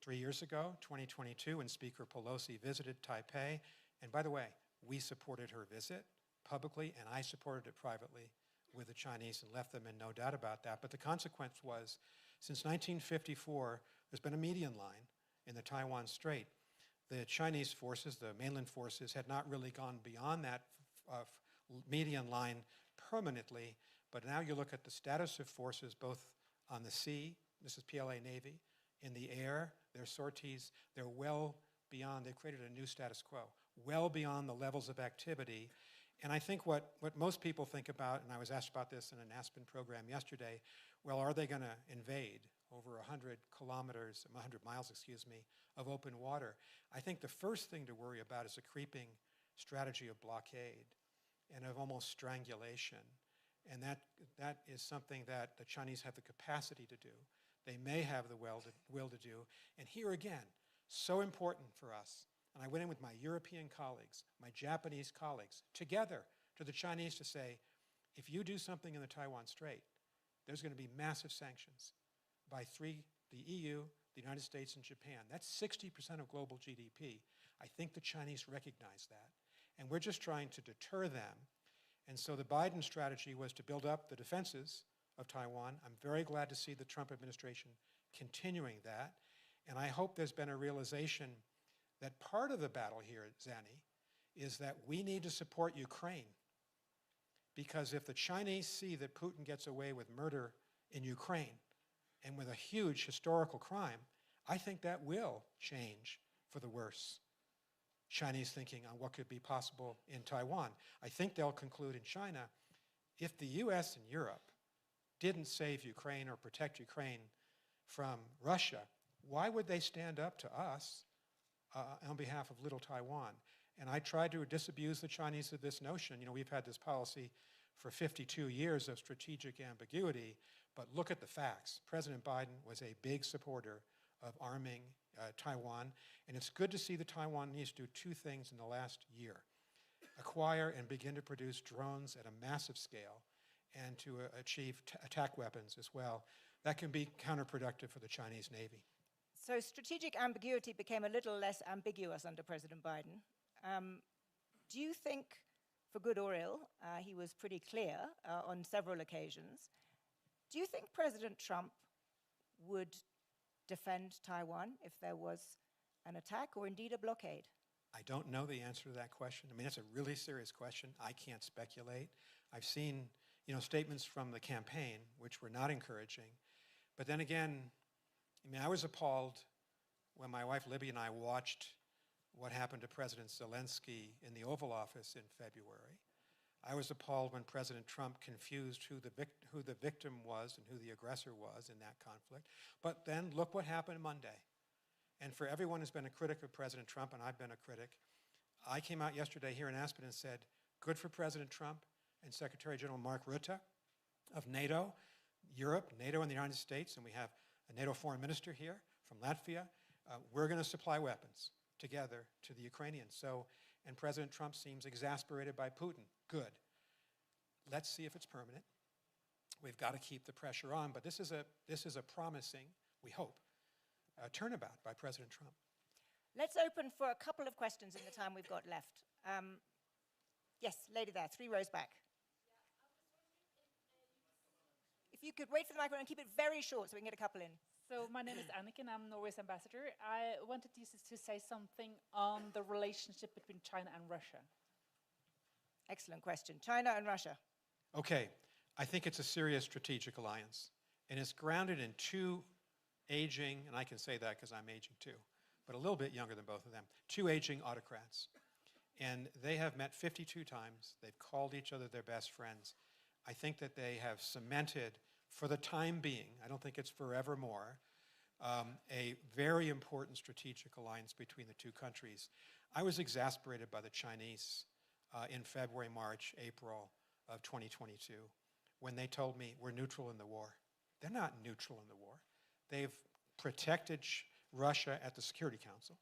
3 years ago, 2022, when Speaker Pelosi visited Taipei. And by the way, we supported her visit publicly, and I supported it privately with the Chinese and left them in no doubt about that. But the consequence was, since 1954, there's been a median line in the Taiwan Strait. The Chinese forces, the mainland forces, had not really gone beyond that median line permanently, but now you look at the status of forces both on the sea, this is PLA Navy, in the air, their sorties, they're well beyond, they've created a new status quo, well beyond the levels of activity. And I think what most people think about, and I was asked about this in an Aspen program yesterday, well, are they going to invade over 100 miles, of open water? I think the first thing to worry about is a creeping strategy of blockade and of almost strangulation. And that is something that the Chinese have the capacity to do. They may have the will to do. And here again, so important for us. And I went in with my European colleagues, my Japanese colleagues, together to the Chinese to say, if you do something in the Taiwan Strait, there's going to be massive sanctions by the EU, the United States, and Japan. That's 60% of global GDP. I think the Chinese recognize that. And we're just trying to deter them. And so the Biden strategy was to build up the defenses of Taiwan. I'm very glad to see the Trump administration continuing that. And I hope there's been a realization that part of the battle here, Zanny, is that we need to support Ukraine. Because if the Chinese see that Putin gets away with murder in Ukraine and with a huge historical crime, I think that will change for the worse Chinese thinking on what could be possible in Taiwan. I think they'll conclude in China, if the US and Europe didn't save Ukraine or protect Ukraine from Russia, why would they stand up to us on behalf of little Taiwan? And I try to disabuse the Chinese of this notion. You know, we've had this policy for 52 years of strategic ambiguity, but look at the facts. President Biden was a big supporter of arming Taiwan, and it's good to see the Taiwanese do two things in the last year: acquire and begin to produce drones at a massive scale, and to achieve attack weapons as well. That can be counterproductive for the Chinese Navy. So strategic ambiguity became a little less ambiguous under President Biden. Do you think, for good or ill, he was pretty clear on several occasions, do you think President Trump would defend Taiwan if there was an attack or indeed a blockade? I don't know the answer to that question. I mean, that's a really serious question. I can't speculate. I've seen, statements from the campaign which were not encouraging. But then again, I was appalled when my wife Libby and I watched what happened to President Zelensky in the Oval Office in February. I was appalled when President Trump confused who the victim was and who the aggressor was in that conflict. But then look what happened Monday. And for everyone who's been a critic of President Trump, and I've been a critic, I came out yesterday here in Aspen and said, good for President Trump and Secretary General Mark Rutte of NATO, Europe, NATO and the United States, and we have a NATO foreign minister here from Latvia. We're going to supply weapons together to the Ukrainians. And President Trump seems exasperated by Putin. Good. Let's see if it's permanent. We've got to keep the pressure on, but this is a promising, we hope, turnabout by President Trump. Let's open for a couple of questions in the time we've got left. Yes, lady there, 3 rows back. If you could wait for the microphone and keep it very short so we can get a couple in. So my name is Anniken, I'm Norway's ambassador. I wanted you to say something on the relationship between China and Russia. Excellent question. China and Russia. Okay, I think it's a serious strategic alliance, and it's grounded in two aging, and I can say that because I'm aging too, but a little bit younger than both of them, two aging autocrats. And they have met 52 times. They've called each other their best friends. I think that they have cemented, for the time being, I don't think it's forevermore, a very important strategic alliance between the two countries. I was exasperated by the Chinese in February, March, April of 2022 when they told me we're neutral in the war. They're not neutral in the war. They've protected Russia at the Security Council.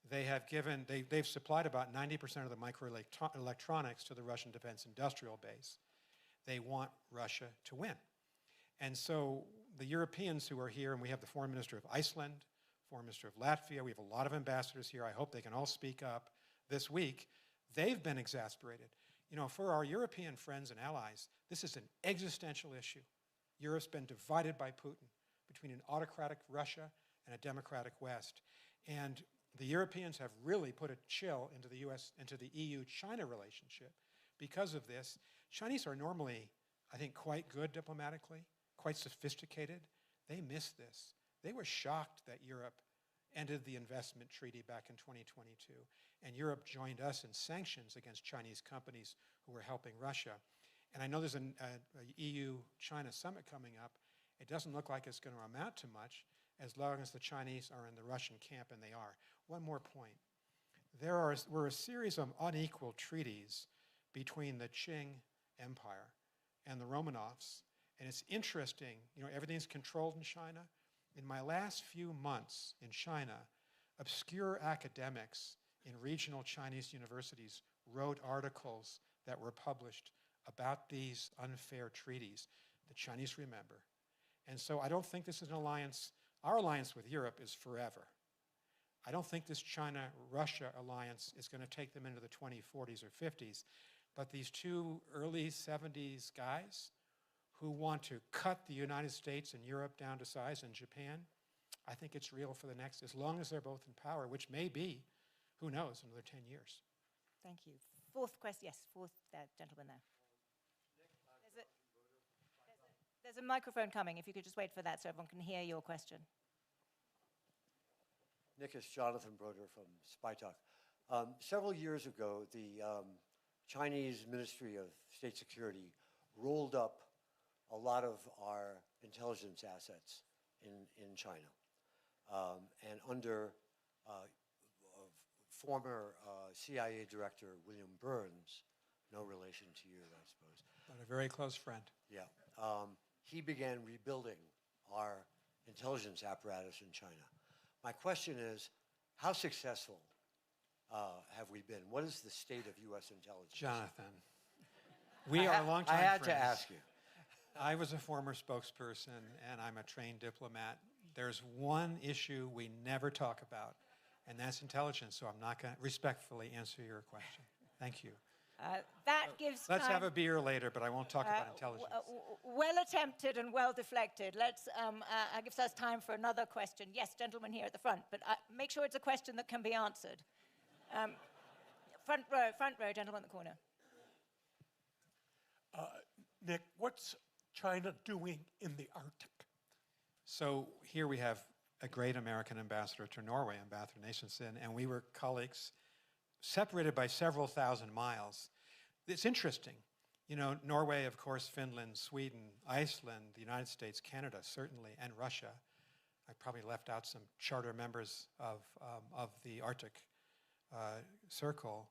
They've supplied about 90% of the microelectronics to the Russian Defense Industrial Base. They want Russia to win. And so the Europeans who are here, and we have the Foreign Minister of Iceland, Foreign Minister of Latvia, we have a lot of ambassadors here. I hope they can all speak up this week. They've been exasperated. For our European friends and allies, this is an existential issue. Europe's been divided by Putin between an autocratic Russia and a democratic West. And the Europeans have really put a chill into the EU-China relationship because of this. Chinese are normally, I think, quite good diplomatically, quite sophisticated. They missed this. They were shocked that Europe ended the investment treaty back in 2022, and Europe joined us in sanctions against Chinese companies who were helping Russia. And I know there's an EU-China summit coming up. It doesn't look like it's going to amount to much as long as the Chinese are in the Russian camp, and they are. One more point. There were a series of unequal treaties between the Qing Empire and the Romanovs, and it's interesting, everything's controlled in China. In my last few months in China, obscure academics in regional Chinese universities wrote articles that were published about these unfair treaties. The Chinese remember. And so I don't think this is an alliance. Our alliance with Europe is forever. I don't think this China-Russia alliance is going to take them into the 2040s or 50s. But these two early 70s guys who want to cut the United States and Europe down to size, and Japan, I think it's real for the next, as long as they're both in power, which may be, who knows, another 10 years. Thank you. Fourth question. Yes, fourth gentleman there. There's a microphone coming. If you could just wait for that so everyone can hear your question. Nick, it's Jonathan Broder from Spy Talk. Several years ago, the Chinese Ministry of State Security rolled up a lot of our intelligence assets in China. And under former CIA Director William Burns, no relation to you, I suppose. But a very close friend. Yeah. He began rebuilding our intelligence apparatus in China. My question is, how successful have we been? What is the state of U.S. intelligence? Jonathan, we are longtime I had friends. to ask you. I was a former spokesperson, and I'm a trained diplomat. There's one issue we never talk about, and that's intelligence, so I'm not going to respectfully answer your question. Thank you. That gives Let's time. have a beer later, but I won't talk about intelligence. Well attempted and well deflected. Let's gives us time for another question. Yes, gentleman here at the front, but make sure it's a question that can be answered. Front row, gentleman in the corner. Nick, what's China doing in the Arctic? So here we have a great American ambassador to Norway, Ambassador Nationson, and we were colleagues separated by several thousand miles. It's interesting. You know, Norway, of course, Finland, Sweden, Iceland, the United States, Canada, certainly, and Russia. I probably left out some charter members of the Arctic Circle.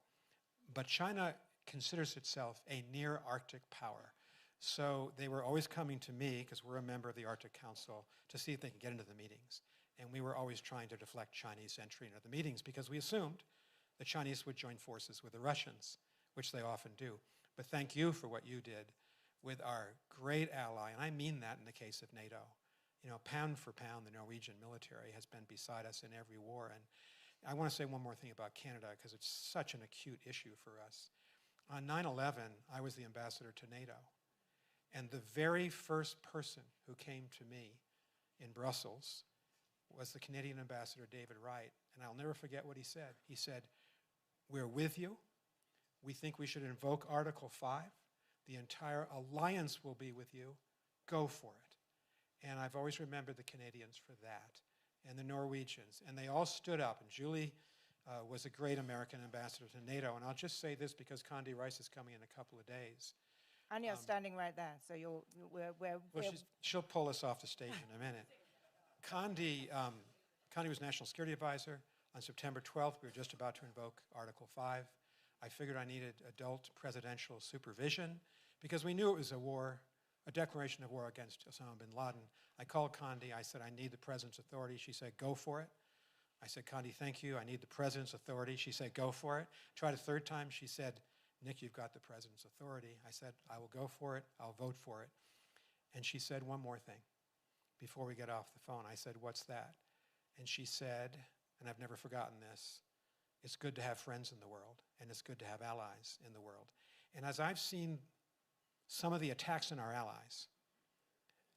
But China considers itself a near Arctic power. So they were always coming to me, because we're a member of the Arctic Council, to see if they could get into the meetings. And we were always trying to deflect Chinese entry into the meetings, because we assumed the Chinese would join forces with the Russians, which they often do. But thank you for what you did with our great ally, and I mean that in the case of NATO. You know, pound for pound, the Norwegian military has been beside us in every war. And I want to say one more thing about Canada, because it's such an acute issue for us. On 9/11, I was the ambassador to NATO. And the very first person who came to me in Brussels was the Canadian ambassador, David Wright. And I'll never forget what he said. He said, "We're with you. We think we should invoke Article 5. The entire alliance will be with you. Go for it." And I've always remembered the Canadians for that, and the Norwegians. And they all stood up. And Julie was a great American ambassador to NATO. And I'll just say this, because Condi Rice is coming in a couple of days. Anya's standing right there, so we're She'll pull us off the stage in a minute. Condi was National Security Advisor. On September 12th, we were just about to invoke Article 5. I figured I needed adult presidential supervision, because we knew it was a declaration of war against Osama bin Laden. I called Condi. I said, "I need the president's authority." She said, "Go for it." I said, "Condi, thank you. I need the president's authority." She said, "Go for it." Tried a third time. She said, "Nick, you've got the president's authority." I said, "I will go for it. I'll vote for it." And she said one more thing before we get off the phone. I said, "What's that?" And she said, and I've never forgotten this, "It's good to have friends in the world, and it's good to have allies in the world." And as I've seen some of the attacks on our allies,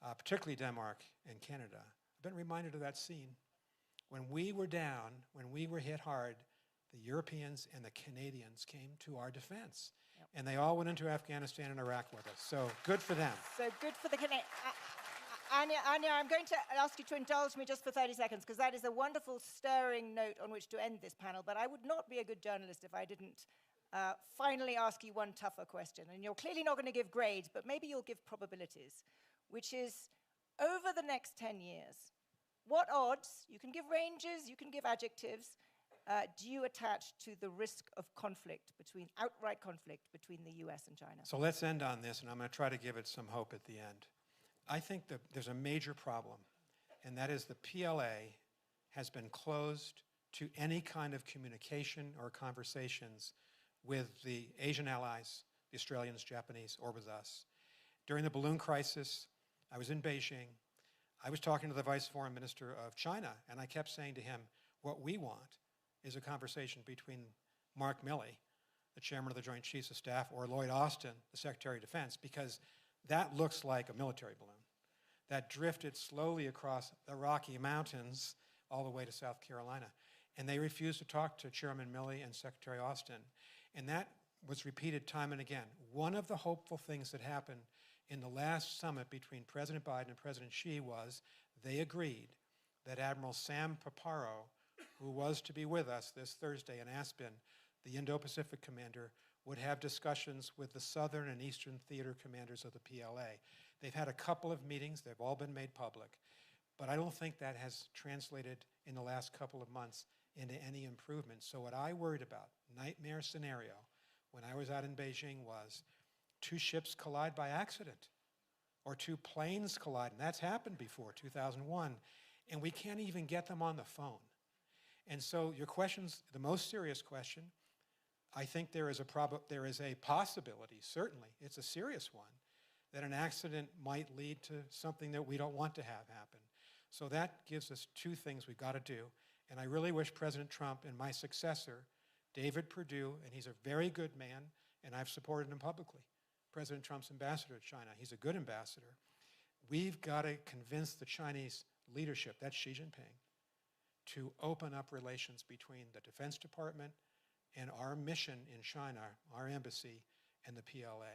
particularly Denmark and Canada, I've been reminded of that scene. When we were down, when we were hit hard, the Europeans and the Canadians came to our defense. Yep. And they all went into Afghanistan and Iraq with us. So good for them. So good for the Canadians. Anya, I'm going to ask you to indulge me just for 30 seconds, because that is a wonderful, stirring note on which to end this panel. But I would not be a good journalist if I didn't finally ask you one tougher question. And you're clearly not going to give grades, but maybe you'll give probabilities, which is, over the next 10 years, what odds, you can give ranges, you can give adjectives, do you attach to the risk of outright conflict between the US and China? So let's end on this, and I'm going to try to give it some hope at the end. I think that there's a major problem, and that is the PLA has been closed to any kind of communication or conversations with the Asian allies, the Australians, Japanese, or with us. During the balloon crisis, I was in Beijing. I was talking to the Vice Foreign Minister of China, and I kept saying to him, what we want is a conversation between Mark Milley, the chairman of the Joint Chiefs of Staff, or Lloyd Austin, the Secretary of Defense, because that looks like a military balloon that drifted slowly across the Rocky Mountains all the way to South Carolina. And they refused to talk to Chairman Milley and Secretary Austin. And that was repeated time and again. One of the hopeful things that happened in the last summit between President Biden and President Xi was they agreed that Admiral Sam Paparo, who was to be with us this Thursday in Aspen, the Indo-Pacific commander, would have discussions with the Southern and Eastern Theater commanders of the PLA. They've had a couple of meetings. They've all been made public. But I don't think that has translated in the last couple of months into any improvement. So what I worried about, nightmare scenario, when I was out in Beijing was 2 ships collide by accident or 2 planes collide, and that's happened before, 2001, and we can't even get them on the phone. And so your question's the most serious question. I think there is a possibility, certainly, it's a serious one, that an accident might lead to something that we don't want to have happen. So that gives us 2 things we've got to do. And I really wish President Trump and my successor, David Perdue, and he's a very good man, and I've supported him publicly, President Trump's ambassador to China. He's a good ambassador. We've got to convince the Chinese leadership, that's Xi Jinping, to open up relations between the Defense Department and our mission in China, our embassy, and the PLA.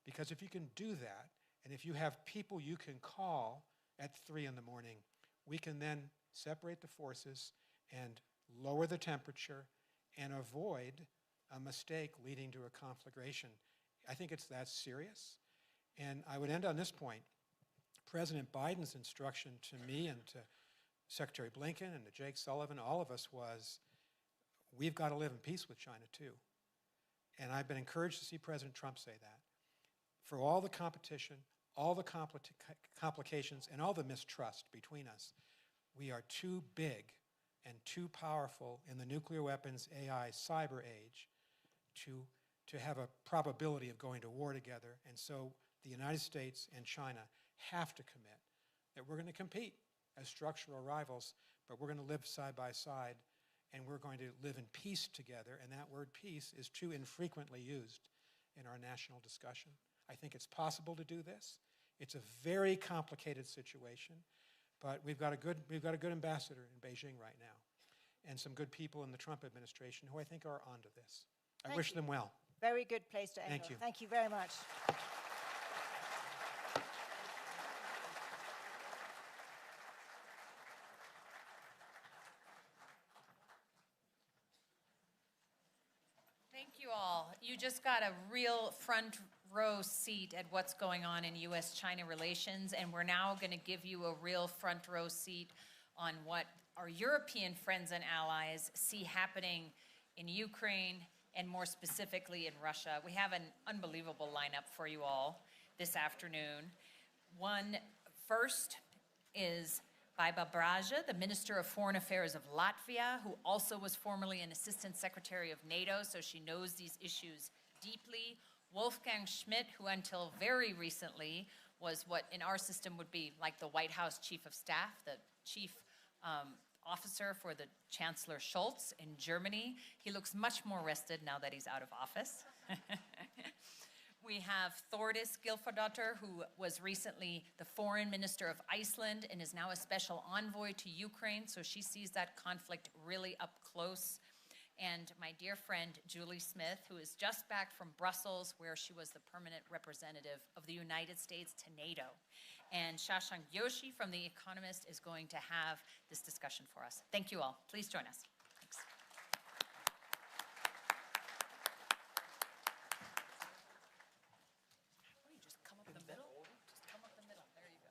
Because if you can do that, and if you have people you can call at 3 in the morning, we can then separate the forces and lower the temperature and avoid a mistake leading to a conflagration. I think it's that serious. And I would end on this point. President Biden's instruction to me and to Secretary Blinken and to Jake Sullivan, all of us, was we've got to live in peace with China too. And I've been encouraged to see President Trump say that. For all the competition, all the complications, and all the mistrust between us, we are too big and too powerful in the nuclear weapons, AI, cyber age to have a probability of going to war together. And so the United States and China have to commit that we're going to compete as structural rivals, but we're going to live side by side, and we're going to live in peace together. And that word peace is too infrequently used in our national discussion. I think it's possible to do this. It's a very complicated situation, but we've got a good ambassador in Beijing right now, and some good people in the Trump administration who I think are onto this. I wish them well. Very good place to end. Thank you. Thank you very much. Thank you all. You just got a real front row seat at what's going on in U.S.-China relations, and we're now going to give you a real front row seat on what our European friends and allies see happening in Ukraine and more specifically in Russia. We have an unbelievable lineup for you all this afternoon. One first is Baiba Braja, the Minister of Foreign Affairs of Latvia, who also was formerly an Assistant Secretary of NATO, so she knows these issues deeply. Wolfgang Schmidt, who until very recently was what in our system would be like the White House Chief of Staff, the chief officer for the Chancellor Scholz in Germany. He looks much more rested now that he's out of office. We have Thordis Gylfadóttir, who was recently the foreign minister of Iceland and is now a special envoy to Ukraine, so she sees that conflict really up close. And my dear friend, Julie Smith, who is just back from Brussels, where she was the permanent representative of the United States to NATO. And Shashank Joshi from The Economist is going to have this discussion for us. Thank you all. Please join us. Thanks. Oh, you just come up the middle? Just come up the middle. There you go.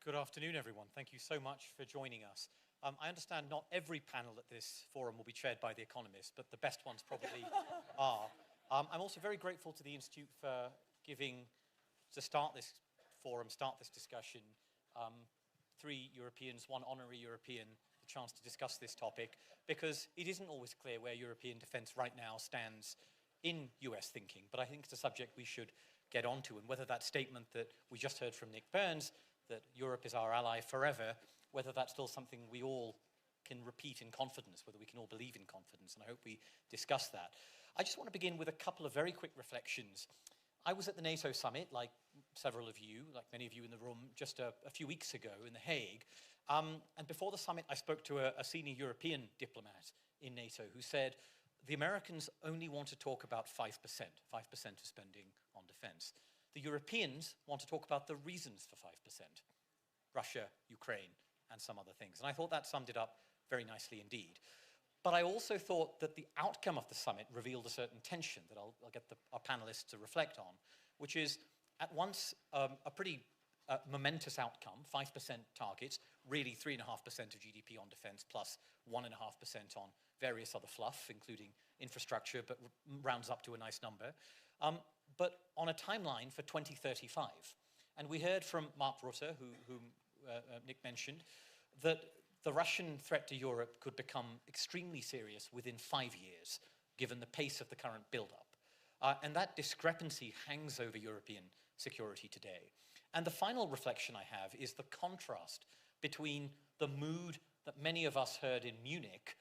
Good afternoon, everyone. Thank you so much for joining us. I understand not every panel at this forum will be chaired by The Economist, but the best ones probably are. I'm also very grateful to the Institute for giving, to start this forum, start this discussion, 3 Europeans, 1 honorary European, the chance to discuss this topic, because it isn't always clear where European defense right now stands in US thinking, but I think it's a subject we should get onto, and whether that statement that we just heard from Nick Burns, that Europe is our ally forever, whether that's still something we all can repeat in confidence, whether we can all believe in confidence, and I hope we discuss that. I just want to begin with a couple of very quick reflections. I was at the NATO summit, like several of you, like many of you in the room, just a few weeks ago in The Hague, and before the summit I spoke to a senior European diplomat in NATO who said the Americans only want to talk about 5% of spending on defense. The Europeans want to talk about the reasons for 5%. Russia, Ukraine, and some other things. And I thought that summed it up very nicely indeed. But I also thought that the outcome of the summit revealed a certain tension that I'll get our panelists to reflect on, which is at once a pretty momentous outcome, 5% targets, really 3.5% of GDP on defense plus 1.5% on various other fluff, including infrastructure, but rounds up to a nice number. But on a timeline for 2035. And we heard from Mark Rutte, whom Nick mentioned, that the Russian threat to Europe could become extremely serious within 5 years, given the pace of the current buildup. And that discrepancy hangs over European security today. And the final reflection I have is the contrast between the mood that many of us heard in Munich.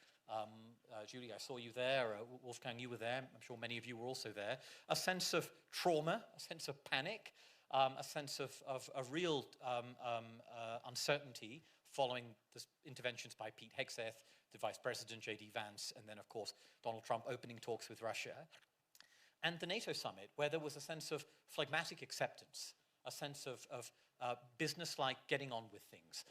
Julie, I saw you there. Wolfgang, you were there. I'm sure many of you were also there. A sense of trauma, a sense of panic, a sense of real uncertainty following the interventions by Pete Hegseth, the Vice President, J.D. Vance, and then, of course, Donald Trump opening talks with Russia. And the NATO summit, where there was a sense of phlegmatic acceptance, a sense of business-like getting on with things,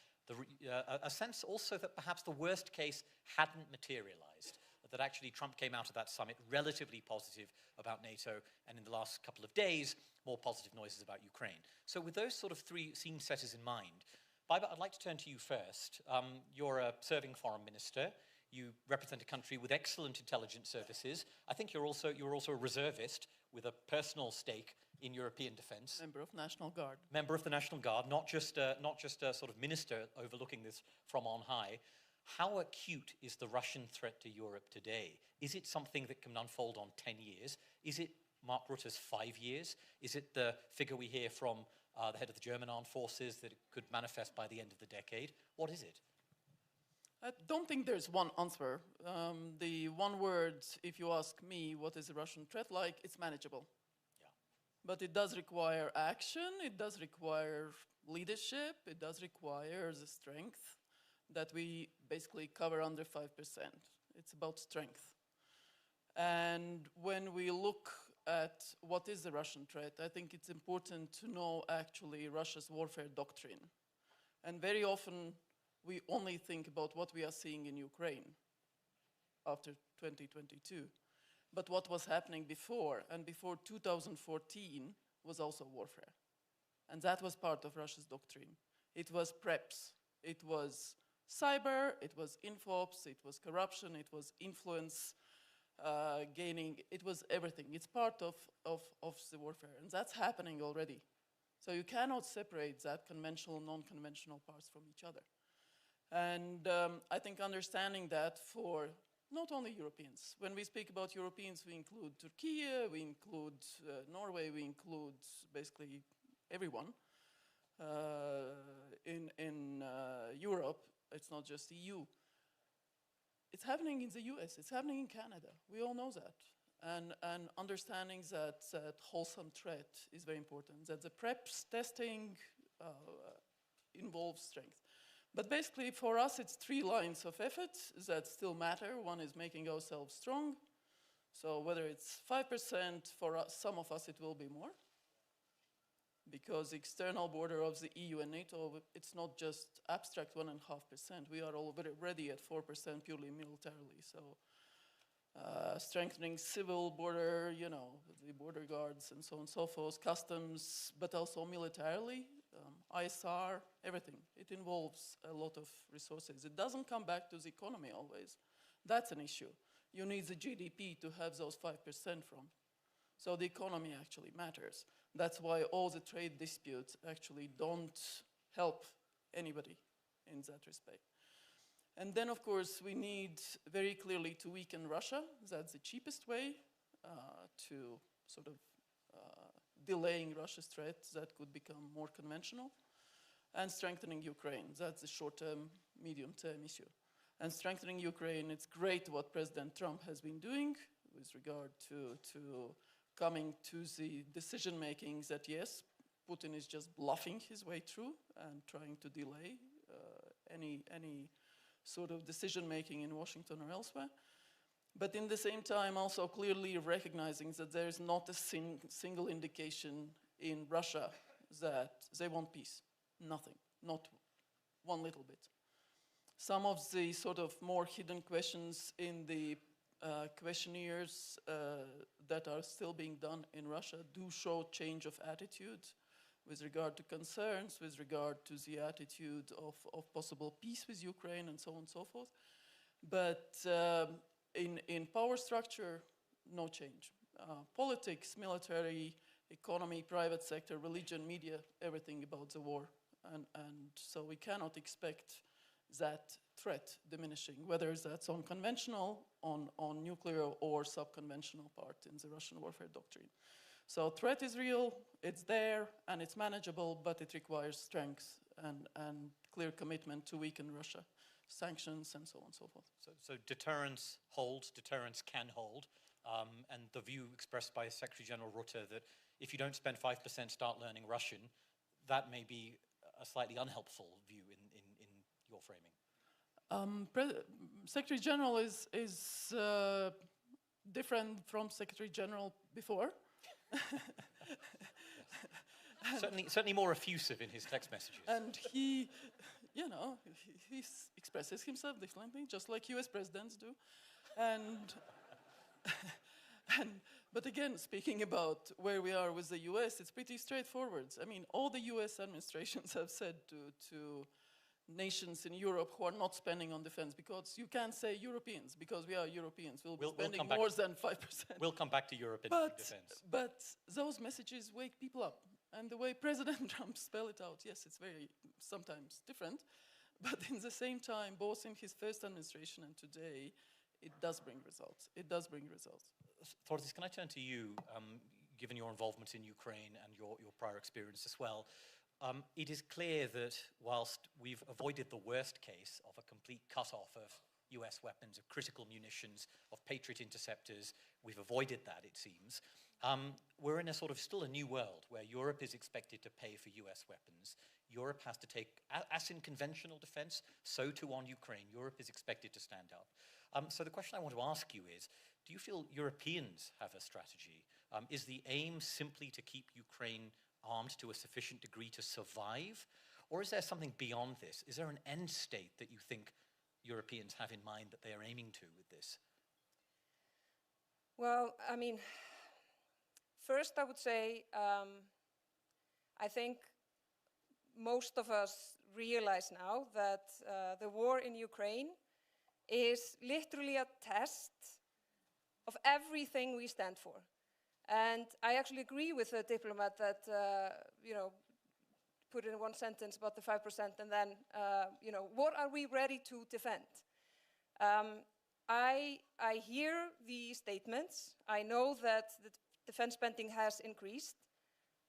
a sense also that perhaps the worst case hadn't materialized, that actually Trump came out of that summit relatively positive about NATO, and in the last couple of days, more positive noises about Ukraine. So with those sort of three scene setters in mind, Baiba, I'd like to turn to you first. You're a serving foreign minister. You represent a country with excellent intelligence services. I think you're also a reservist with a personal stake in European defense. Member of National Guard. Member of the National Guard, not just a sort of minister overlooking this from on high. How acute is the Russian threat to Europe today? Is it something that can unfold on 10 years? Is it Mark Rutte's 5 years? Is it the figure we hear from the head of the German armed forces that it could manifest by the end of the decade? What is it? I don't think there's one answer. The one word, if you ask me, what is the Russian threat like, it's manageable. Yeah. But it does require action, it does require leadership, it does require the strength that we basically cover under 5%. It's about strength. And when we look at what is the Russian threat, I think it's important to know actually Russia's warfare doctrine. And very often we only think about what we are seeing in Ukraine after 2022. But what was happening before, and before 2014, was also warfare. And that was part of Russia's doctrine. It was preps, it was cyber, it was infops, it was corruption, it was influence gaining, it was everything. It's part of the warfare, and that's happening already. So you cannot separate that conventional, non-conventional parts from each other. And I think understanding that for not only Europeans. When we speak about Europeans, we include Turkey, we include Norway, we include basically everyone. In Europe, it's not just EU. It's happening in the US, it's happening in Canada. We all know that. And understanding that wholesome threat is very important, that the preps testing involves strength. But basically, for us, it's 3 lines of effort that still matter. One is making ourselves strong. So whether it's 5%, for us, some of us, it will be more. Because the external border of the EU and NATO, it's not just abstract 1.5%. We are already at 4% purely militarily. So strengthening civil border, you know, the border guards and so on and so forth, customs, but also militarily. ISR, everything. It involves a lot of resources. It doesn't come back to the economy always. That's an issue. You need the GDP to have those 5% from. So the economy actually matters. That's why all the trade disputes actually don't help anybody in that respect. And then, of course, we need very clearly to weaken Russia. That's the cheapest way to sort of delaying Russia's threat that could become more conventional, and strengthening Ukraine. That's the short-term, medium-term issue. And strengthening Ukraine, it's great what President Trump has been doing with regard to coming to the decision-making that, yes, Putin is just bluffing his way through and trying to delay any sort of decision-making in Washington or elsewhere. But in the same time, also clearly recognizing that there is not a single indication in Russia that they want peace. Nothing, not one little bit. Some of the sort of more hidden questions in the questionnaires that are still being done in Russia do show change of attitude with regard to concerns, with regard to the attitude of possible peace with Ukraine and so on and so forth. But in power structure, no change. Politics, military, economy, private sector, religion, media, everything about the war. And so we cannot expect that threat diminishing, whether that's on conventional, on nuclear, or sub-conventional part in the Russian warfare doctrine. So threat is real, it's there, and it's manageable, but it requires strength and clear commitment to weaken Russia, sanctions, and so on and so forth. So deterrence holds, deterrence can hold, and the view expressed by Secretary General Rutte that if you don't spend 5%, start learning Russian, that may be a slightly unhelpful view in your framing. Secretary General is different from Secretary General before. Certainly more effusive in his text messages. And he, he expresses himself differently, just like US presidents do. But again, speaking about where we are with the US, it's pretty straightforward. I mean, all the US administrations have said to nations in Europe who are not spending on defense, because you can't say Europeans, because we are Europeans, we'll be spending more than 5%. We'll come back to Europe in defense. But those messages wake people up. And the way President Trump spelled it out, yes, it's very sometimes different, but in the same time, both in his first administration and today, it does bring results. It does bring results. Thordis, can I turn to you, given your involvement in Ukraine and your prior experience as well? It is clear that whilst we've avoided the worst case of a complete cut-off of US weapons, of critical munitions, of Patriot interceptors, we've avoided that, it seems. We're in a sort of still a new world where Europe is expected to pay for US weapons. Europe has to take, as in conventional defense, so too on Ukraine, Europe is expected to stand up. So the question I want to ask you is, do you feel Europeans have a strategy? Is the aim simply to keep Ukraine armed to a sufficient degree to survive? Or is there something beyond this? Is there an end state that you think Europeans have in mind that they are aiming to with this? Well, I mean, first I would say, I think most of us realize now that the war in Ukraine is literally a test of everything we stand for. And I actually agree with the diplomat that, put in one sentence about the 5% and then, what are we ready to defend? I hear the statements. I know that the defense spending has increased,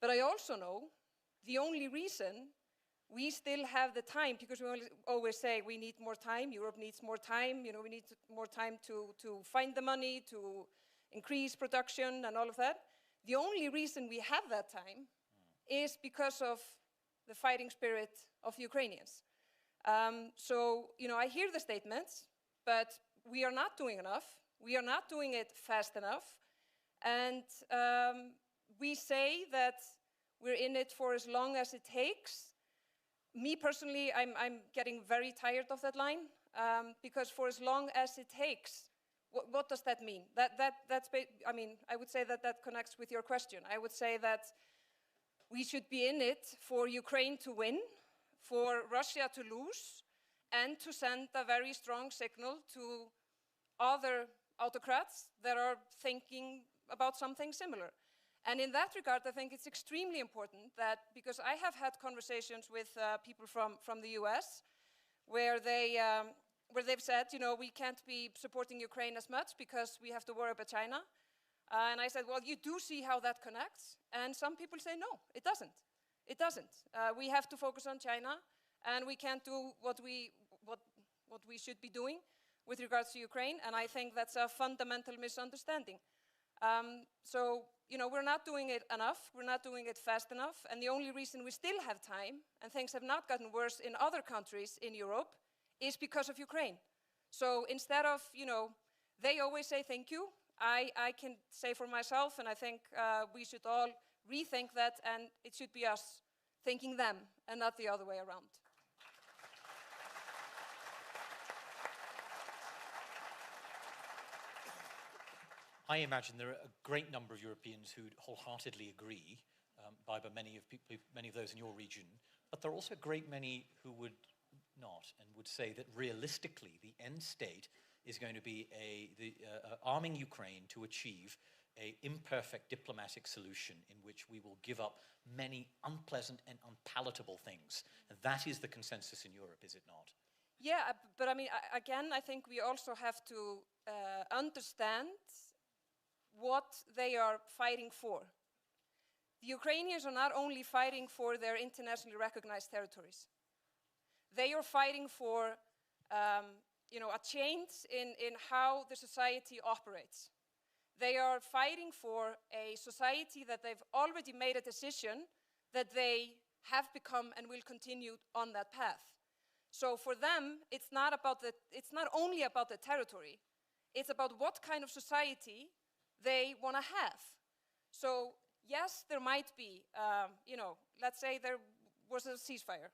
but I also know the only reason we still have the time, because we always say we need more time, Europe needs more time, we need more time to find the money, to increase production and all of that. The only reason we have that time is because of the fighting spirit of Ukrainians. So, I hear the statements, but we are not doing enough. We are not doing it fast enough. And we say that we're in it for as long as it takes. Me personally, I'm getting very tired of that line, because for as long as it takes, what does that mean? I would say that connects with your question. I would say that we should be in it for Ukraine to win, for Russia to lose, and to send a very strong signal to other autocrats that are thinking about something similar. And in that regard, I think it's extremely important that, because I have had conversations with people from the US, where they've said, we can't be supporting Ukraine as much because we have to worry about China. And I said, well, you do see how that connects. And some people say, no, it doesn't. It doesn't. We have to focus on China, and we can't do what we should be doing with regards to Ukraine. And I think that's a fundamental misunderstanding. So, we're not doing it enough. We're not doing it fast enough. And the only reason we still have time, and things have not gotten worse in other countries in Europe, is because of Ukraine. So instead of, they always say thank you. I can say for myself, and I think we should all rethink that, and it should be us thinking them and not the other way around. I imagine there are a great number of Europeans who wholeheartedly agree, many of those in your region, but there are also a great many who would not and would say that realistically the end state is going to be arming Ukraine to achieve an imperfect diplomatic solution in which we will give up many unpleasant and unpalatable things. And that is the consensus in Europe, is it not? Yeah, but I mean, again, I think we also have to understand what they are fighting for. The Ukrainians are not only fighting for their internationally recognized territories. They are fighting for a change in how the society operates. They are fighting for a society that they've already made a decision that they have become and will continue on that path. So for them, it's not only about the territory, it's about what kind of society they want to have. So yes, there might be, let's say there was a ceasefire.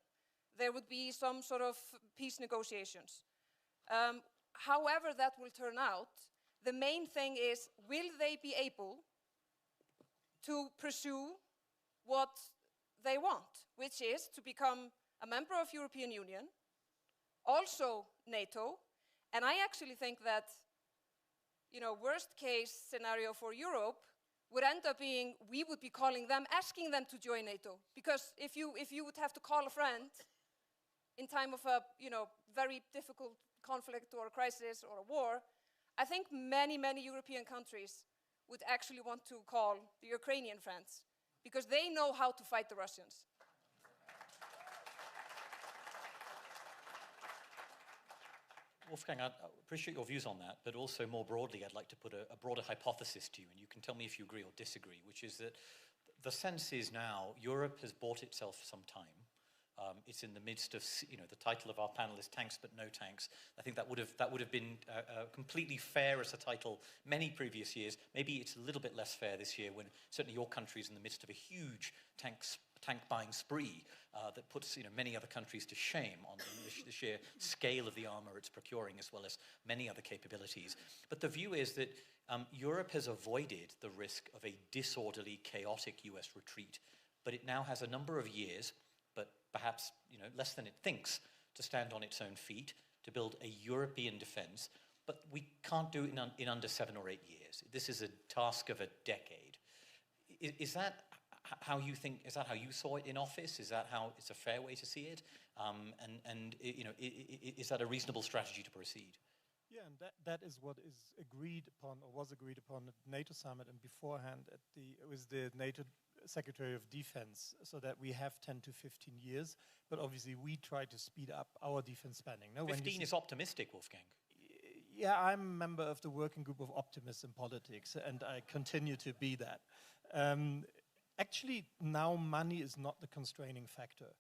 There would be some sort of peace negotiations. However that will turn out, the main thing is, will they be able to pursue what they want, which is to become a member of European Union, also NATO, and I actually think that, worst case scenario for Europe would end up being, we would be calling them, asking them to join NATO. Because if you would have to call a friend in time of a, very difficult conflict or a crisis or a war, I think many, many European countries would actually want to call the Ukrainian friends because they know how to fight the Russians. Wolfgang, I appreciate your views on that, but also more broadly, I'd like to put a broader hypothesis to you, and you can tell me if you agree or disagree, which is that the sense is now Europe has bought itself some time. It's in the midst of, the title of our panel is Tanks But No Tanks. I think that would have been completely fair as a title many previous years. Maybe it's a little bit less fair this year when certainly your country is in the midst of a huge tank buying spree that puts many other countries to shame on the sheer scale of the armor it's procuring, as well as many other capabilities. But the view is that Europe has avoided the risk of a disorderly, chaotic US retreat, but it now has a number of years, but perhaps less than it thinks, to stand on its own feet, to build a European defense. But we can't do it in under 7 or 8 years. This is a task of a decade. Is that how you think? Is that how you saw it in office? Is that how it's a fair way to see it? Is that a reasonable strategy to proceed? Yeah, and that is what is agreed upon, or was agreed upon at the NATO summit and beforehand with the NATO Secretary of Defense, so that we have 10 to 15 years. But obviously, we try to speed up our defense spending. No, 15 is optimistic, Wolfgang. Yeah, I'm a member of the working group of optimists in politics, and I continue to be that. Actually, now money is not the constraining factor.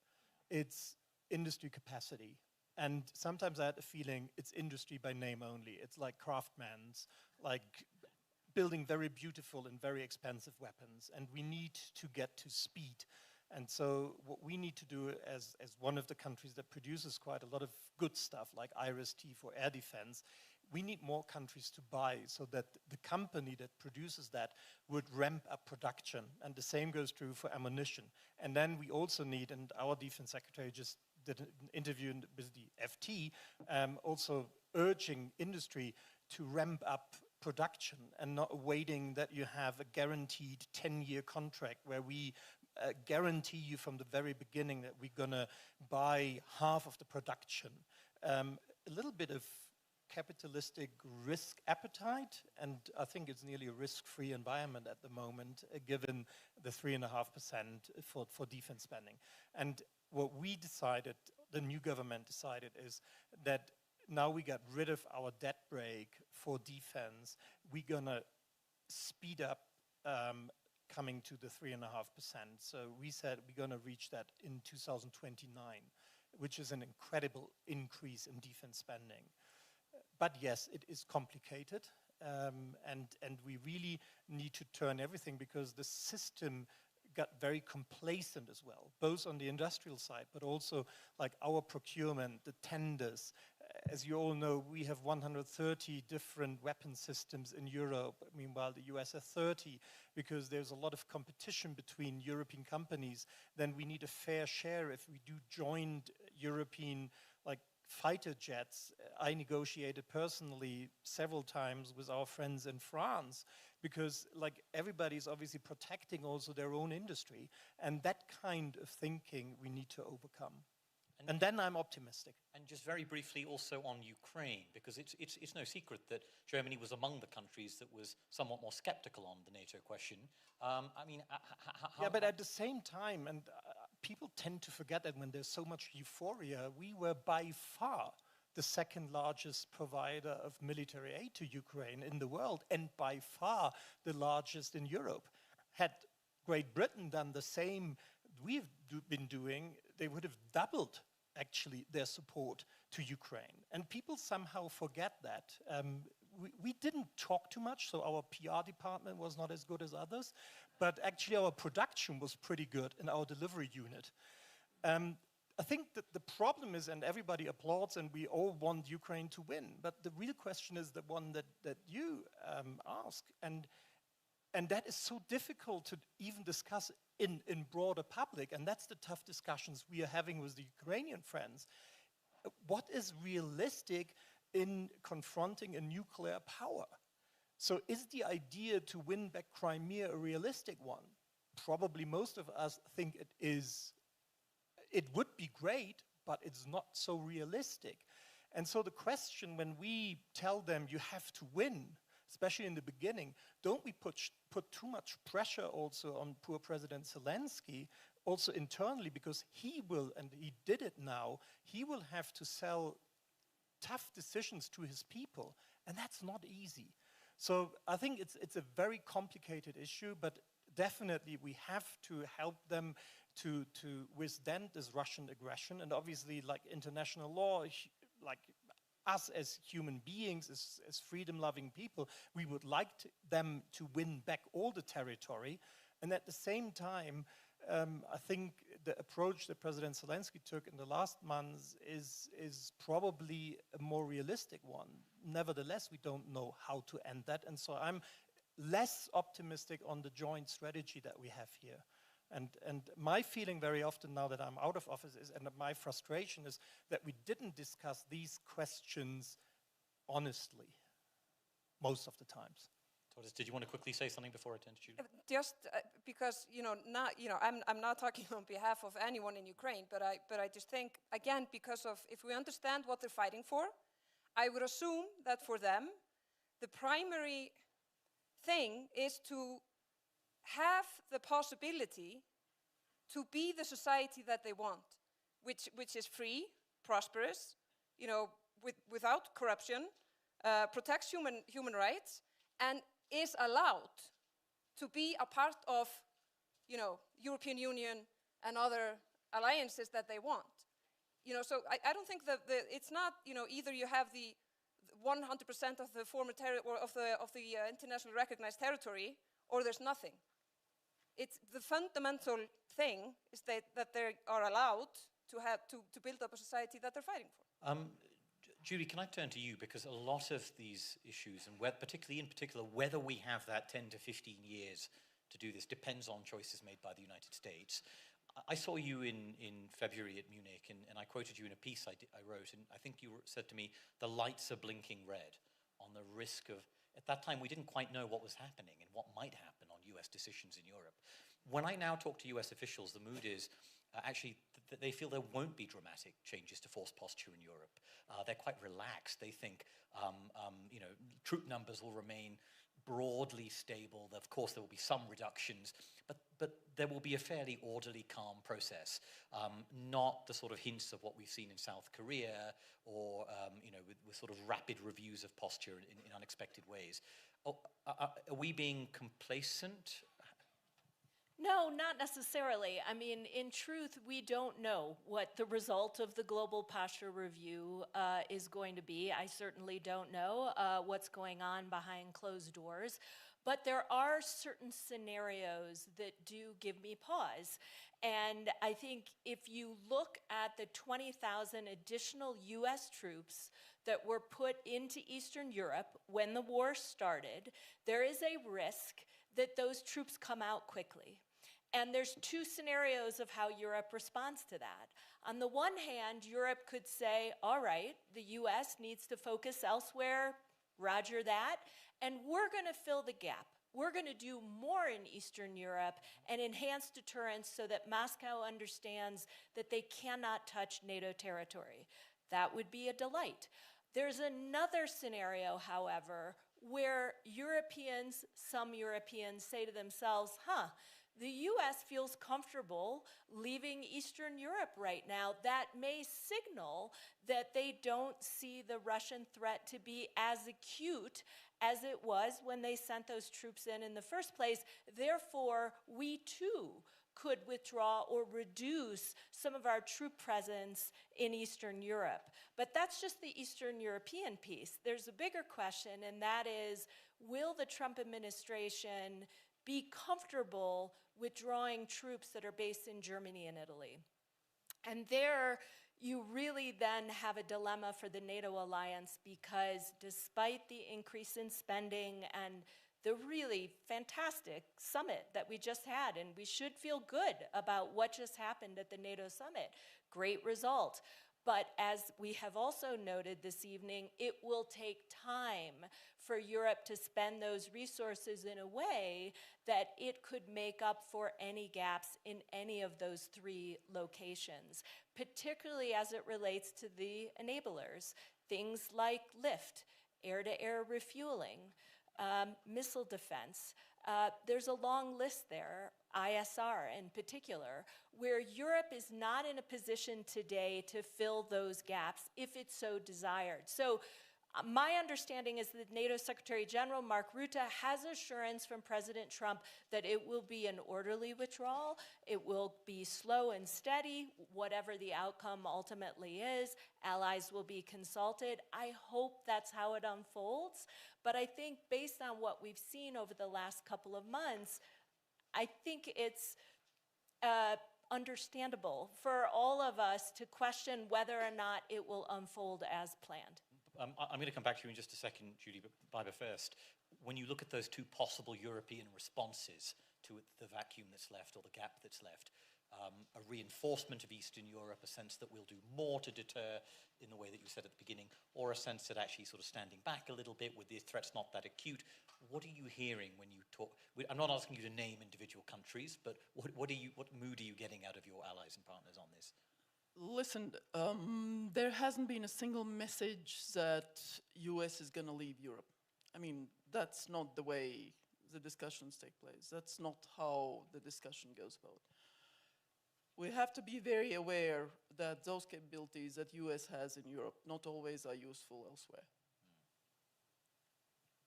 It's industry capacity. And sometimes I had a feeling it's industry by name only. It's like craftsmen's, like building very beautiful and very expensive weapons. And we need to get to speed. And so what we need to do as one of the countries that produces quite a lot of good stuff, like IRIS-T for air defense, we need more countries to buy so that the company that produces that would ramp up production. And the same goes true for ammunition. And then we also need, and our defense secretary just did an interview with the FT, also urging industry to ramp up production and not waiting that you have a guaranteed 10-year contract where we guarantee you from the very beginning that we're going to buy half of the production. A little bit of capitalistic risk appetite, and I think it's nearly a risk-free environment at the moment, given the 3.5% for defense spending. And what we decided, the new government decided, is that now we got rid of our debt brake for defense. We're gonna speed up coming to the 3.5%. So we said we're gonna reach that in 2029, which is an incredible increase in defense spending. But yes, it is complicated, and we really need to turn everything, because the system got very complacent as well, both on the industrial side, but also like our procurement, the tenders. As you all know, we have 130 different weapon systems in Europe. Meanwhile, the US has 30, because there's a lot of competition between European companies. Then we need a fair share if we do joint European like fighter jets. I negotiated personally several times with our friends in France, because like everybody's obviously protecting also their own industry, and that kind of thinking we need to overcome. And then I'm optimistic. And just very briefly also on Ukraine, because it's no secret that Germany was among the countries that was somewhat more skeptical on the NATO question. I mean, yeah, but at the same time, and people tend to forget that when there's so much euphoria, we were by far the second largest provider of military aid to Ukraine in the world, and by far the largest in Europe. Had Great Britain done the same we've been doing, they would have doubled actually their support to Ukraine. And people somehow forget that. We didn't talk too much, so our PR department was not as good as others, but actually our production was pretty good in our delivery unit. I think that the problem is, and everybody applauds, and we all want Ukraine to win, but the real question is the one that you ask, and that is so difficult to even discuss in broader public, and that's the tough discussions we are having with the Ukrainian friends. What is realistic in confronting a nuclear power? So is the idea to win back Crimea a realistic one? Probably most of us think it is. It would be great, but it's not so realistic. And so the question, when we tell them you have to win, especially in the beginning, don't we put too much pressure also on poor President Zelensky, also internally, because he will, and he did it now, he will have to sell tough decisions to his people, and that's not easy. So I think it's a very complicated issue, but definitely we have to help them to withstand this Russian aggression, and obviously like international law, like us as human beings, as freedom-loving people, we would like them to win back all the territory. And at the same time, I think the approach that President Zelensky took in the last months is probably a more realistic one. Nevertheless, we don't know how to end that. And so I'm less optimistic on the joint strategy that we have here. And my feeling very often now that I'm out of office is, and my frustration is, that we didn't discuss these questions honestly most of the times. Torres, did you want to quickly say something before I turn to Julie? Just because I'm not talking on behalf of anyone in Ukraine, but I just think, again, because of, if we understand what they're fighting for, I would assume that for them the primary thing is to have the possibility to be the society that they want, which is free, prosperous, without corruption, protects human rights, and is allowed to be a part of, European Union and other alliances that they want. So I don't think that it's not, either you have the 100% of the former of the internationally recognized territory, or there's nothing. It's the fundamental thing is that they are allowed to build up a society that they're fighting for. Julie, can I turn to you, because a lot of these issues, and particularly whether we have that 10 to 15 years to do this, depends on choices made by the United States. I saw you in February at Munich, and I quoted you in a piece I wrote, and I think you said to me, the lights are blinking red on the risk of. At that time, we didn't quite know what was happening and what might happen on US decisions in Europe. When I now talk to US officials, the mood is actually that they feel there won't be dramatic changes to force posture in Europe. They're quite relaxed. They think troop numbers will remain broadly stable. Of course, there will be some reductions, but there will be a fairly orderly, calm process, not the sort of hints of what we've seen in South Korea, or with sort of rapid reviews of posture in unexpected ways. Are we being complacent? No, not necessarily. I mean, in truth, we don't know what the result of the global posture review is going to be. I certainly don't know what's going on behind closed doors. But there are certain scenarios that do give me pause. And I think if you look at the 20,000 additional US troops that were put into Eastern Europe when the war started, there is a risk that those troops come out quickly. And there's two scenarios of how Europe responds to that. On the one hand, Europe could say, all right, the US needs to focus elsewhere, roger that, and we're going to fill the gap. We're going to do more in Eastern Europe and enhance deterrence so that Moscow understands that they cannot touch NATO territory. That would be a delight. There's another scenario, however, where some Europeans say to themselves, the US feels comfortable leaving Eastern Europe right now. That may signal that they don't see the Russian threat to be as acute as it was when they sent those troops in the first place. Therefore, we too could withdraw or reduce some of our troop presence in Eastern Europe. But that's just the Eastern European piece. There's a bigger question, and that is, will the Trump administration be comfortable withdrawing troops that are based in Germany and Italy? And there, you really then have a dilemma for the NATO alliance, because despite the increase in spending and the really fantastic summit that we just had, and we should feel good about what just happened at the NATO summit, great result. But as we have also noted this evening, it will take time for Europe to spend those resources in a way that it could make up for any gaps in any of those three locations, particularly as it relates to the enablers, things like lift, air-to-air refueling, missile defense. There's a long list there, ISR in particular, where Europe is not in a position today to fill those gaps if it so desired. So my understanding is that NATO Secretary General Mark Rutte has assurance from President Trump that it will be an orderly withdrawal. It will be slow and steady, whatever the outcome ultimately is. Allies will be consulted. I hope that's how it unfolds. But I think based on what we've seen over the last couple of months, I think it's understandable for all of us to question whether or not it will unfold as planned. I'm going to come back to you in just a second, Judy, but Biber first. When you look at those two possible European responses to the vacuum that's left or the gap that's left, a reinforcement of Eastern Europe, a sense that we'll do more to deter in the way that you said at the beginning, or a sense that actually sort of standing back a little bit with the threat's not that acute. What are you hearing when you talk? I'm not asking you to name individual countries, but what mood are you getting out of your allies and partners on this? Listen, there hasn't been a single message that US is going to leave Europe. I mean, that's not the way the discussions take place. That's not how the discussion goes about. We have to be very aware that those capabilities that US has in Europe not always are useful elsewhere.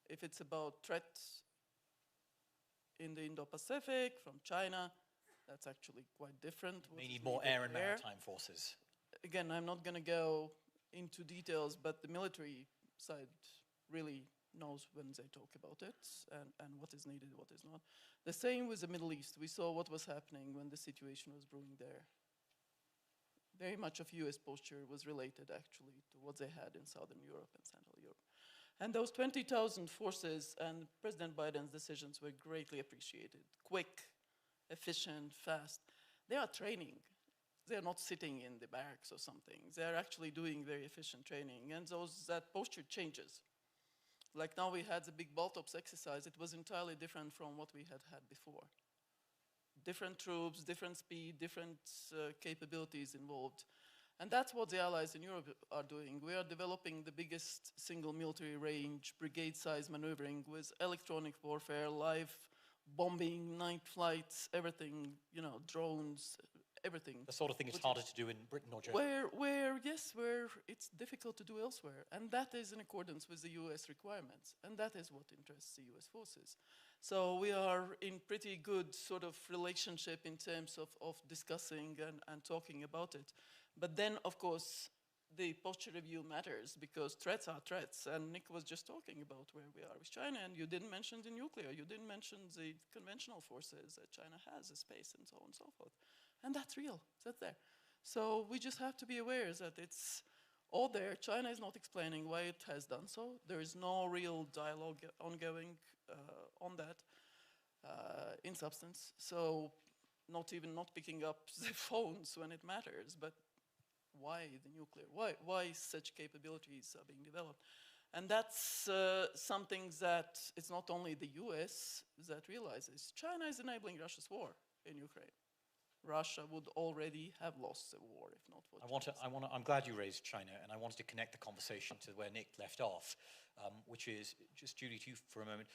If it's about threats in the Indo-Pacific from China, that's actually quite different. We need more air and maritime forces. Again, I'm not going to go into details, but the military side really knows when they talk about it and what is needed, what is not. The same with the Middle East. We saw what was happening when the situation was brewing there. Very much of US posture was related actually to what they had in Southern Europe and Central Europe. And those 20,000 forces and President Biden's decisions were greatly appreciated. Quick, efficient, fast. They are training. They're not sitting in the barracks or something. They're actually doing very efficient training. And that posture changes. Like now we had the big Baltops exercise. It was entirely different from what we had had before. Different troops, different speed, different capabilities involved. And that's what the allies in Europe are doing. We are developing the biggest single military range, brigade-size maneuvering with electronic warfare, live bombing, night flights, everything, drones, everything. The sort of thing it's harder to do in Britain or Germany. Where it's difficult to do elsewhere. And that is in accordance with the US requirements. And that is what interests the US forces. So we are in pretty good sort of relationship in terms of discussing and talking about it. But then, of course, the posture review matters because threats are threats. And Nick was just talking about where we are with China, and you didn't mention the nuclear, you didn't mention the conventional forces that China has, the space, and so on and so forth. And that's real, that's there. So we just have to be aware that it's all there. China is not explaining why it has done so. There is no real dialogue ongoing on that in substance. So not picking up the phones when it matters, but why the nuclear? Why such capabilities are being developed? And that's something that it's not only the US that realizes. China is enabling Russia's war in Ukraine. Russia would already have lost the war if not for I'm glad you raised China, and I wanted to connect the conversation to where Nick left off, which is just Julie to you for a moment.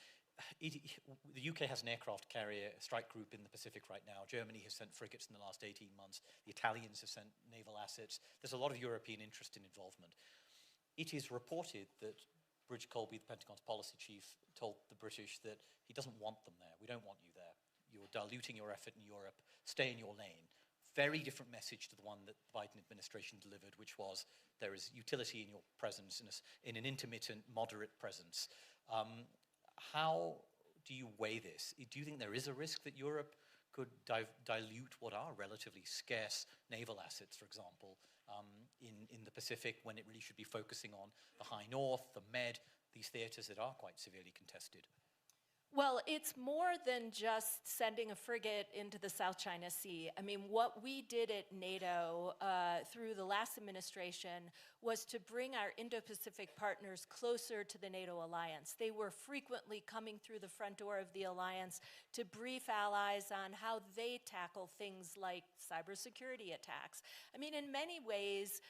The UK has an aircraft carrier strike group in the Pacific right now. Germany has sent frigates in the last 18 months. The Italians have sent naval assets. There's a lot of European interest in involvement. It is reported that Bridge Colby, the Pentagon's policy chief, told the British that he doesn't want them there. We don't want you there. You're diluting your effort in Europe. Stay in your lane. Very different message to the one that the Biden administration delivered, which was there is utility in your presence, in an intermittent, moderate presence. How do you weigh this? Do you think there is a risk that Europe could dilute what are relatively scarce naval assets, for example, in the Pacific, when it really should be focusing on the High North, the Med, these theaters that are quite severely contested? Well, it's more than just sending a frigate into the South China Sea. I mean, what we did at NATO through the last administration was to bring our Indo-Pacific partners closer to the NATO alliance. They were frequently coming through the front door of the alliance to brief allies on how they tackle things like cybersecurity attacks. I mean, in many ways,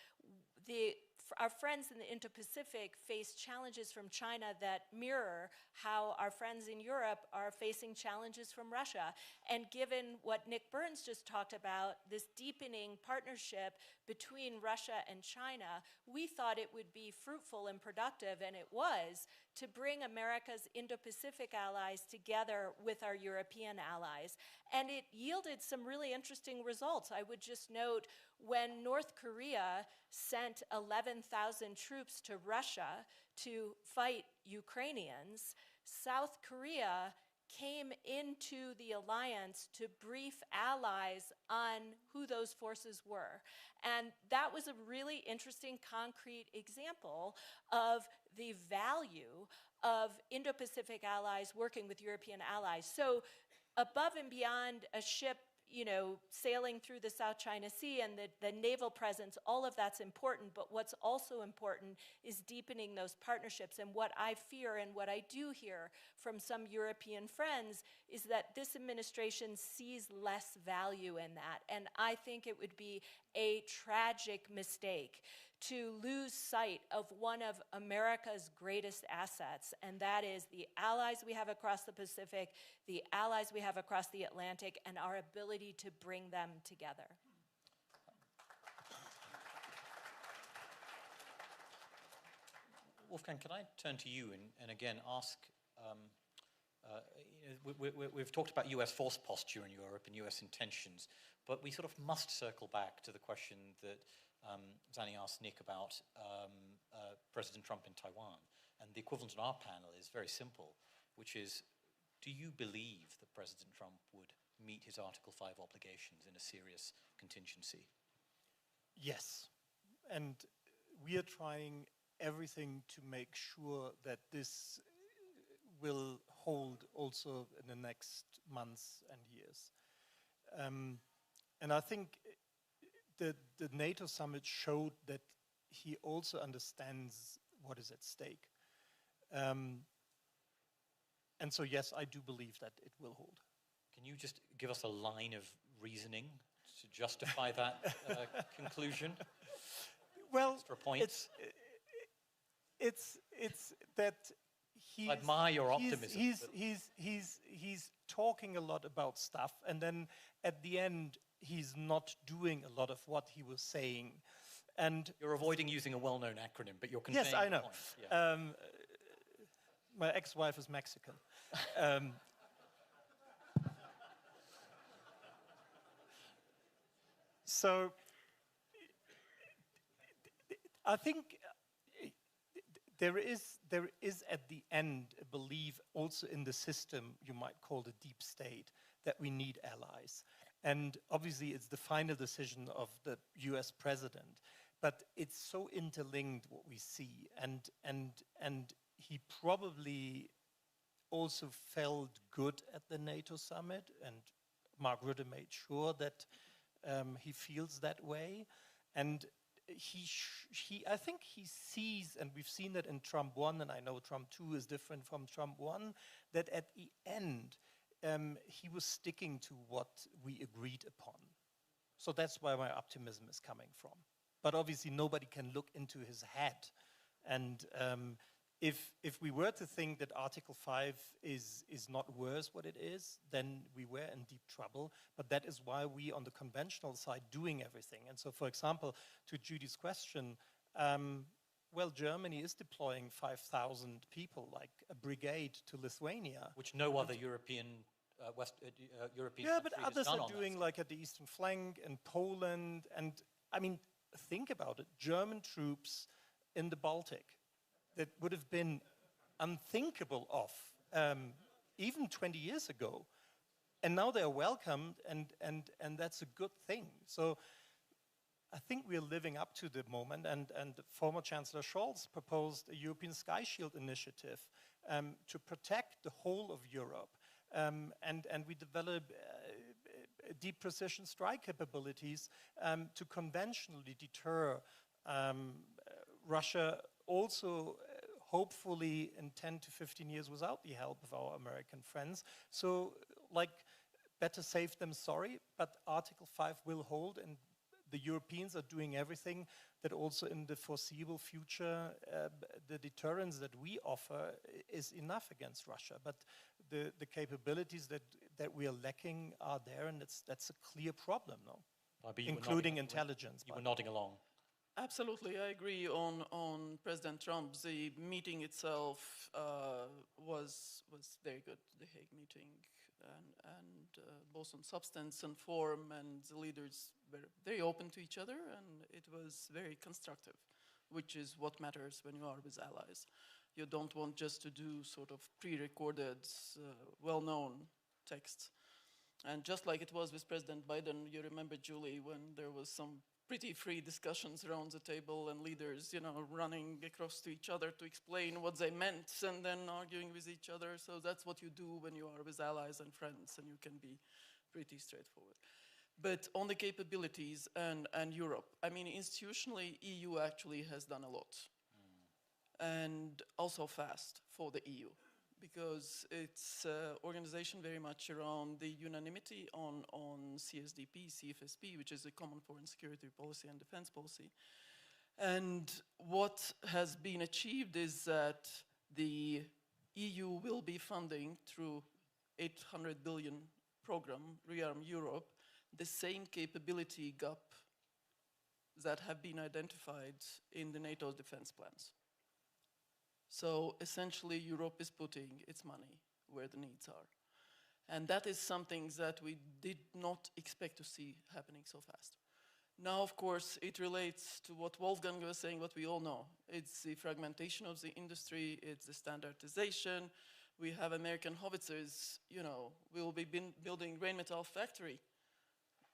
our friends in the Indo-Pacific face challenges from China that mirror how our friends in Europe are facing challenges from Russia. And given what Nick Burns just talked about, this deepening partnership between Russia and China, we thought it would be fruitful and productive, and it was, to bring America's Indo-Pacific allies together with our European allies. And it yielded some really interesting results. I would just note, when North Korea sent 11,000 troops to Russia to fight Ukrainians, South Korea came into the alliance to brief allies on who those forces were. And that was a really interesting, concrete example of the value of Indo-Pacific allies working with European allies. So above and beyond a ship, sailing through the South China Sea and the naval presence, all of that's important, but what's also important is deepening those partnerships. And what I fear and what I do hear from some European friends is that this administration sees less value in that. And I think it would be a tragic mistake to lose sight of one of America's greatest assets, and that is the allies we have across the Pacific, the allies we have across the Atlantic, and our ability to bring them together. Wolfgang, can I turn to you and again ask, we've talked about US force posture in Europe and US intentions, but we sort of must circle back to the question that Zanny asked Nick about President Trump in Taiwan. And the equivalent on our panel is very simple, which is, do you believe that President Trump would meet his Article 5 obligations in a serious contingency? Yes. And we are trying everything to make sure that this will hold also in the next months and years. And I think the NATO summit showed that he also understands what is at stake. And so, yes, I do believe that it will hold. Can you just give us a line of reasoning to justify that conclusion? Well, extra points. It's that I admire your optimism. He's talking a lot about stuff, and then at the end, he's not doing a lot of what he was saying. And you're avoiding using a well-known acronym, but you're conveying yes, I know. the point. Yeah. My ex-wife is Mexican. So I think there is at the end a belief also in the system you might call the deep state that we need allies. And obviously it's the final decision of the US president, but it's so interlinked what we see. And he probably also felt good at the NATO summit, and Mark Rutte made sure that he feels that way. And I think he sees, and we've seen that in Trump 1, and I know Trump 2 is different from Trump 1, that at the end, he was sticking to what we agreed upon. So that's where my optimism is coming from. But obviously nobody can look into his head. And if we were to think that Article 5 is not worth what it is, then we were in deep trouble. But that is why we, on the conventional side, doing everything. And so, for example, to Judy's question, well, Germany is deploying 5,000 people, like a brigade to Lithuania. Which no other European European yeah, country but has others done are on that doing scale. like at the eastern flank and Poland. And I mean, think about it. German troops in the Baltic that would have been unthinkable of even 20 years ago. And now they're welcomed, and that's a good thing. So I think we're living up to the moment, and former Chancellor Scholz proposed a European Sky Shield initiative to protect the whole of Europe. And we develop deep precision strike capabilities to conventionally deter Russia, also hopefully in 10 to 15 years without the help of our American friends. So, like, better safe than sorry, but Article 5 will hold, and the Europeans are doing everything that also in the foreseeable future, the deterrence that we offer is enough against Russia. But the capabilities that we are lacking are there, and that's a clear problem, no? Including intelligence. You were nodding along. Absolutely, I agree on President Trump. The meeting itself was very good, the Hague meeting, and both on substance and form, and the leaders were very open to each other, and it was very constructive, which is what matters when you are with allies. You don't want just to do sort of pre-recorded, well-known texts. And just like it was with President Biden, you remember, Julie, when there was some pretty free discussions around the table and leaders, running across to each other to explain what they meant and then arguing with each other. So that's what you do when you are with allies and friends, and you can be pretty straightforward. But on the capabilities and Europe, I mean, institutionally, EU actually has done a lot. And also fast for the EU, because it's organization very much around the unanimity on CSDP, CFSP, which is a common foreign security policy and defense policy. And what has been achieved is that the EU will be funding through 800 billion program, Rearm Europe, the same capability gap that have been identified in the NATO defense plans. So essentially, Europe is putting its money where the needs are. And that is something that we did not expect to see happening so fast. Now, of course, it relates to what Wolfgang was saying, what we all know. It's the fragmentation of the industry, it's the standardization. We have American howitzers, we'll be building Rheinmetall factory.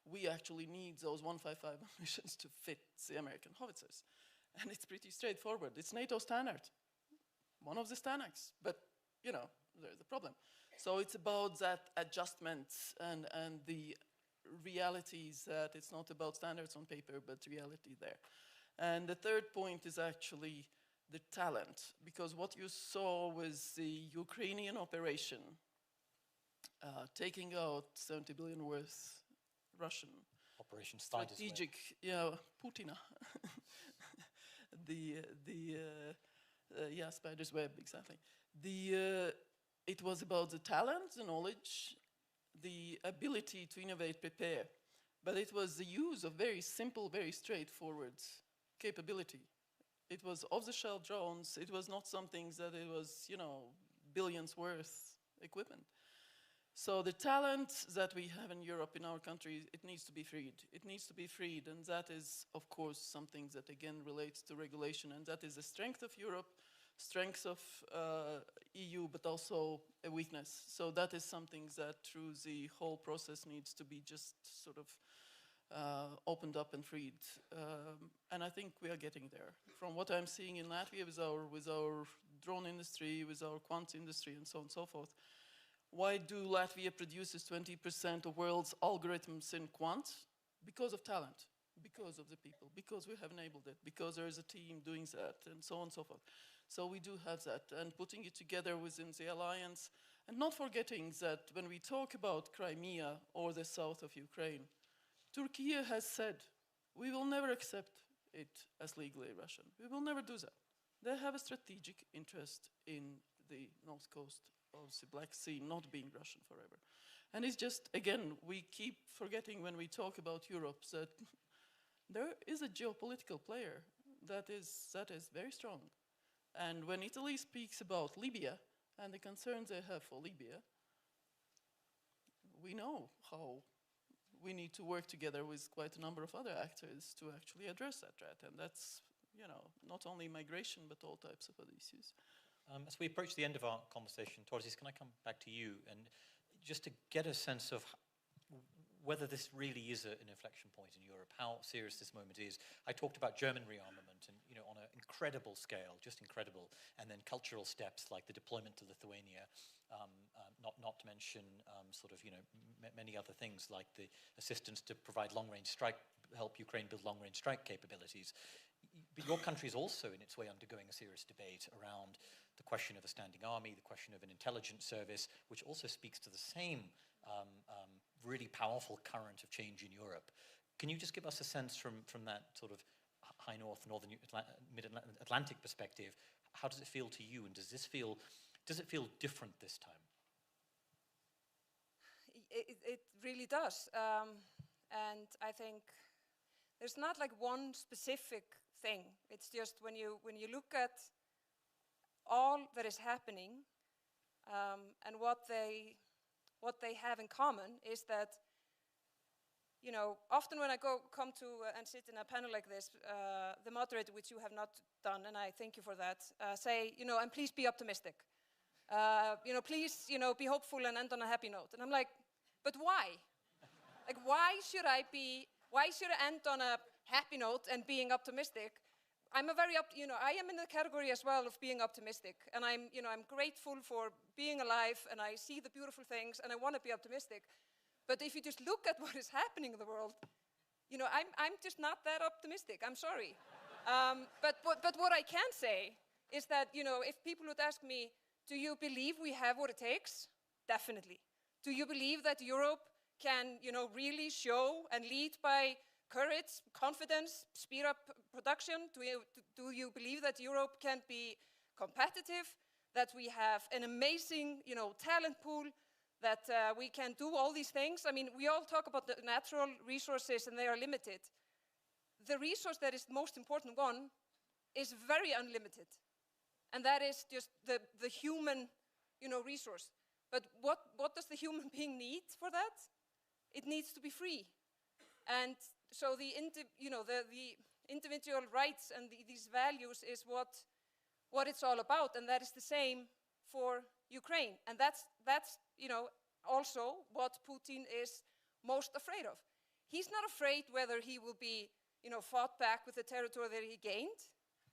We actually need those 155 ammunitions to fit the American howitzers. And it's pretty straightforward. It's NATO standard. One of the standards, but there's a problem. So it's about that adjustment and the realities that it's not about standards on paper, but reality there. And the third point is actually the talent, because what you saw was the Ukrainian operation taking out 70 billion worth Russian Operation Spider's strategic, Putina. Spider's web, exactly. It was about the talent, the knowledge, the ability to innovate, prepare. But it was the use of very simple, very straightforward capability. It was off-the-shelf drones. It was not something that it was, billions worth equipment. So the talent that we have in Europe, in our country, it needs to be freed. It needs to be freed, and that is, of course, something that again relates to regulation, and that is the strength of Europe, strength of EU, but also a weakness. So that is something that through the whole process needs to be just sort of opened up and freed. And I think we are getting there. From what I'm seeing in Latvia with our drone industry, with our quant industry, and so on and so forth. Why do Latvia produces 20% of world's algorithms in quant? Because of talent, because of the people, because we have enabled it, because there is a team doing that, and so on and so forth. So we do have that, and putting it together within the alliance, and not forgetting that when we talk about Crimea or the south of Ukraine, Turkey has said, we will never accept it as legally Russian. We will never do that. They have a strategic interest in the north coast of the Black Sea not being Russian forever. And it's just, again, we keep forgetting when we talk about Europe that there is a geopolitical player that is very strong. And when Italy speaks about Libya and the concerns they have for Libya, we know how we need to work together with quite a number of other actors to actually address that threat. And that's, you know, not only migration, but all types of other issues. As we approach the end of our conversation, Torsis, can I come back to you and just to get a sense of whether this really is an inflection point in Europe, how serious this moment is. I talked about German rearmament and, you know, on an incredible scale, just incredible, and then cultural steps like the deployment to Lithuania, not to mention sort of, you know, many other things like the assistance to provide long-range strike, help Ukraine build long-range strike capabilities. But your country is also in its way undergoing a serious debate around the question of a standing army, the question of an intelligence service, which also speaks to the same really powerful current of change in Europe. Can you just give us a sense from that sort of high north, northern mid-Atlantic perspective, how does it feel to you, and does it feel different this time? It really does, and I think there's not like one specific thing. It's just when you look at all that is happening, and what they have in common is that, you know, often when I come to and sit in a panel like this, the moderator, which you have not done, and I thank you for that, say, you know, and please be optimistic. You know, please, you know, be hopeful and end on a happy note. And I'm like, but why? Like, why should I end on a happy note and being optimistic? I'm you know, I am in the category as well of being optimistic, and I'm grateful for being alive, and I see the beautiful things, and I want to be optimistic. But if you just look at what is happening in the world, you know, I'm just not that optimistic. I'm sorry. But what I can say is that, you know, if people would ask me, do you believe we have what it takes? Definitely. Do you believe that Europe can, you know, really show and lead by courage, confidence, speed up production? Do you believe that Europe can be competitive, that we have an amazing, you know, talent pool, that we can do all these things? I mean, we all talk about the natural resources and they are limited. The resource that is the most important one is very unlimited, and that is just the human, you know, resource. But what does the human being need for that? It needs to be free. And so the individual rights and these values is what it's all about, and that is the same for Ukraine. And that's you know, also what Putin is most afraid of. He's not afraid whether he will be, you know, fought back with the territory that he gained.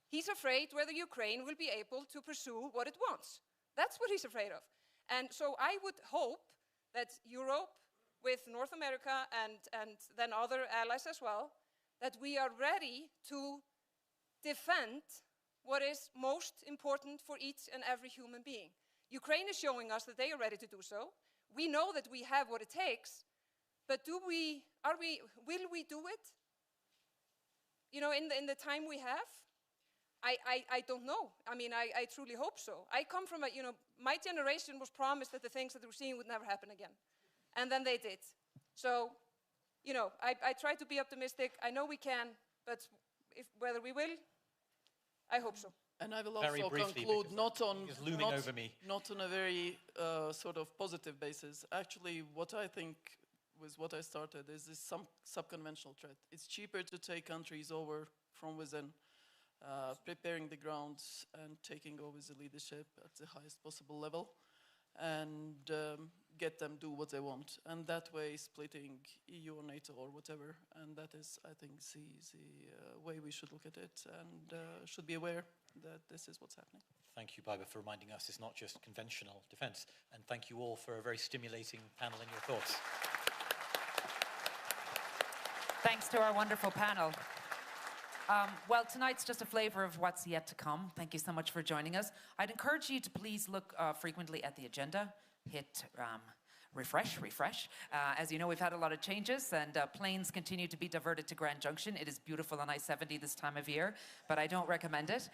He's afraid whether Ukraine will be able to pursue what it wants. That's what he's afraid of. And so I would hope that Europe, with North America and then other allies as well, that we are ready to defend what is most important for each and every human being. Ukraine is showing us that they are ready to do so. We know that we have what it takes, but will we do it? You know, in the time we have? I don't know. I mean, I truly hope so. I come from you know, my generation was promised that the things that we're seeing would never happen again. And then they did. So, you know, I try to be optimistic. I know we can, but whether we will, I hope so. And I will Very also briefly, conclude because he is looming over me. not on a very sort of positive basis. Actually, what I think with what I started is this subconventional threat. It's cheaper to take countries over from within, preparing the grounds and taking over the leadership at the highest possible level, and get them do what they want. And that way, splitting EU or NATO or whatever. And that is, I think, the way we should look at it, and should be aware that this is what's happening. Thank you, Baiba, for reminding us it's not just conventional defense. And thank you all for a very stimulating panel and your thoughts. Thanks to our wonderful panel. Well, tonight's just a flavor of what's yet to come. Thank you so much for joining us. I'd encourage you to please look frequently at the agenda. Hit refresh. As you know, we've had a lot of changes, and planes continue to be diverted to Grand Junction. It is beautiful on I-70 this time of year, but I don't recommend it.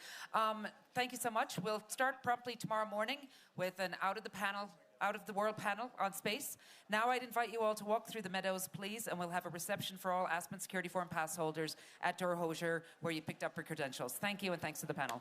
Thank you so much. We'll start promptly tomorrow morning with an out of the world panel on space. Now I'd invite you all to walk through the meadows, please, and we'll have a reception for all Aspen Security Forum pass holders at Door Hosier, where you picked up your credentials. Thank you, and thanks to the panel.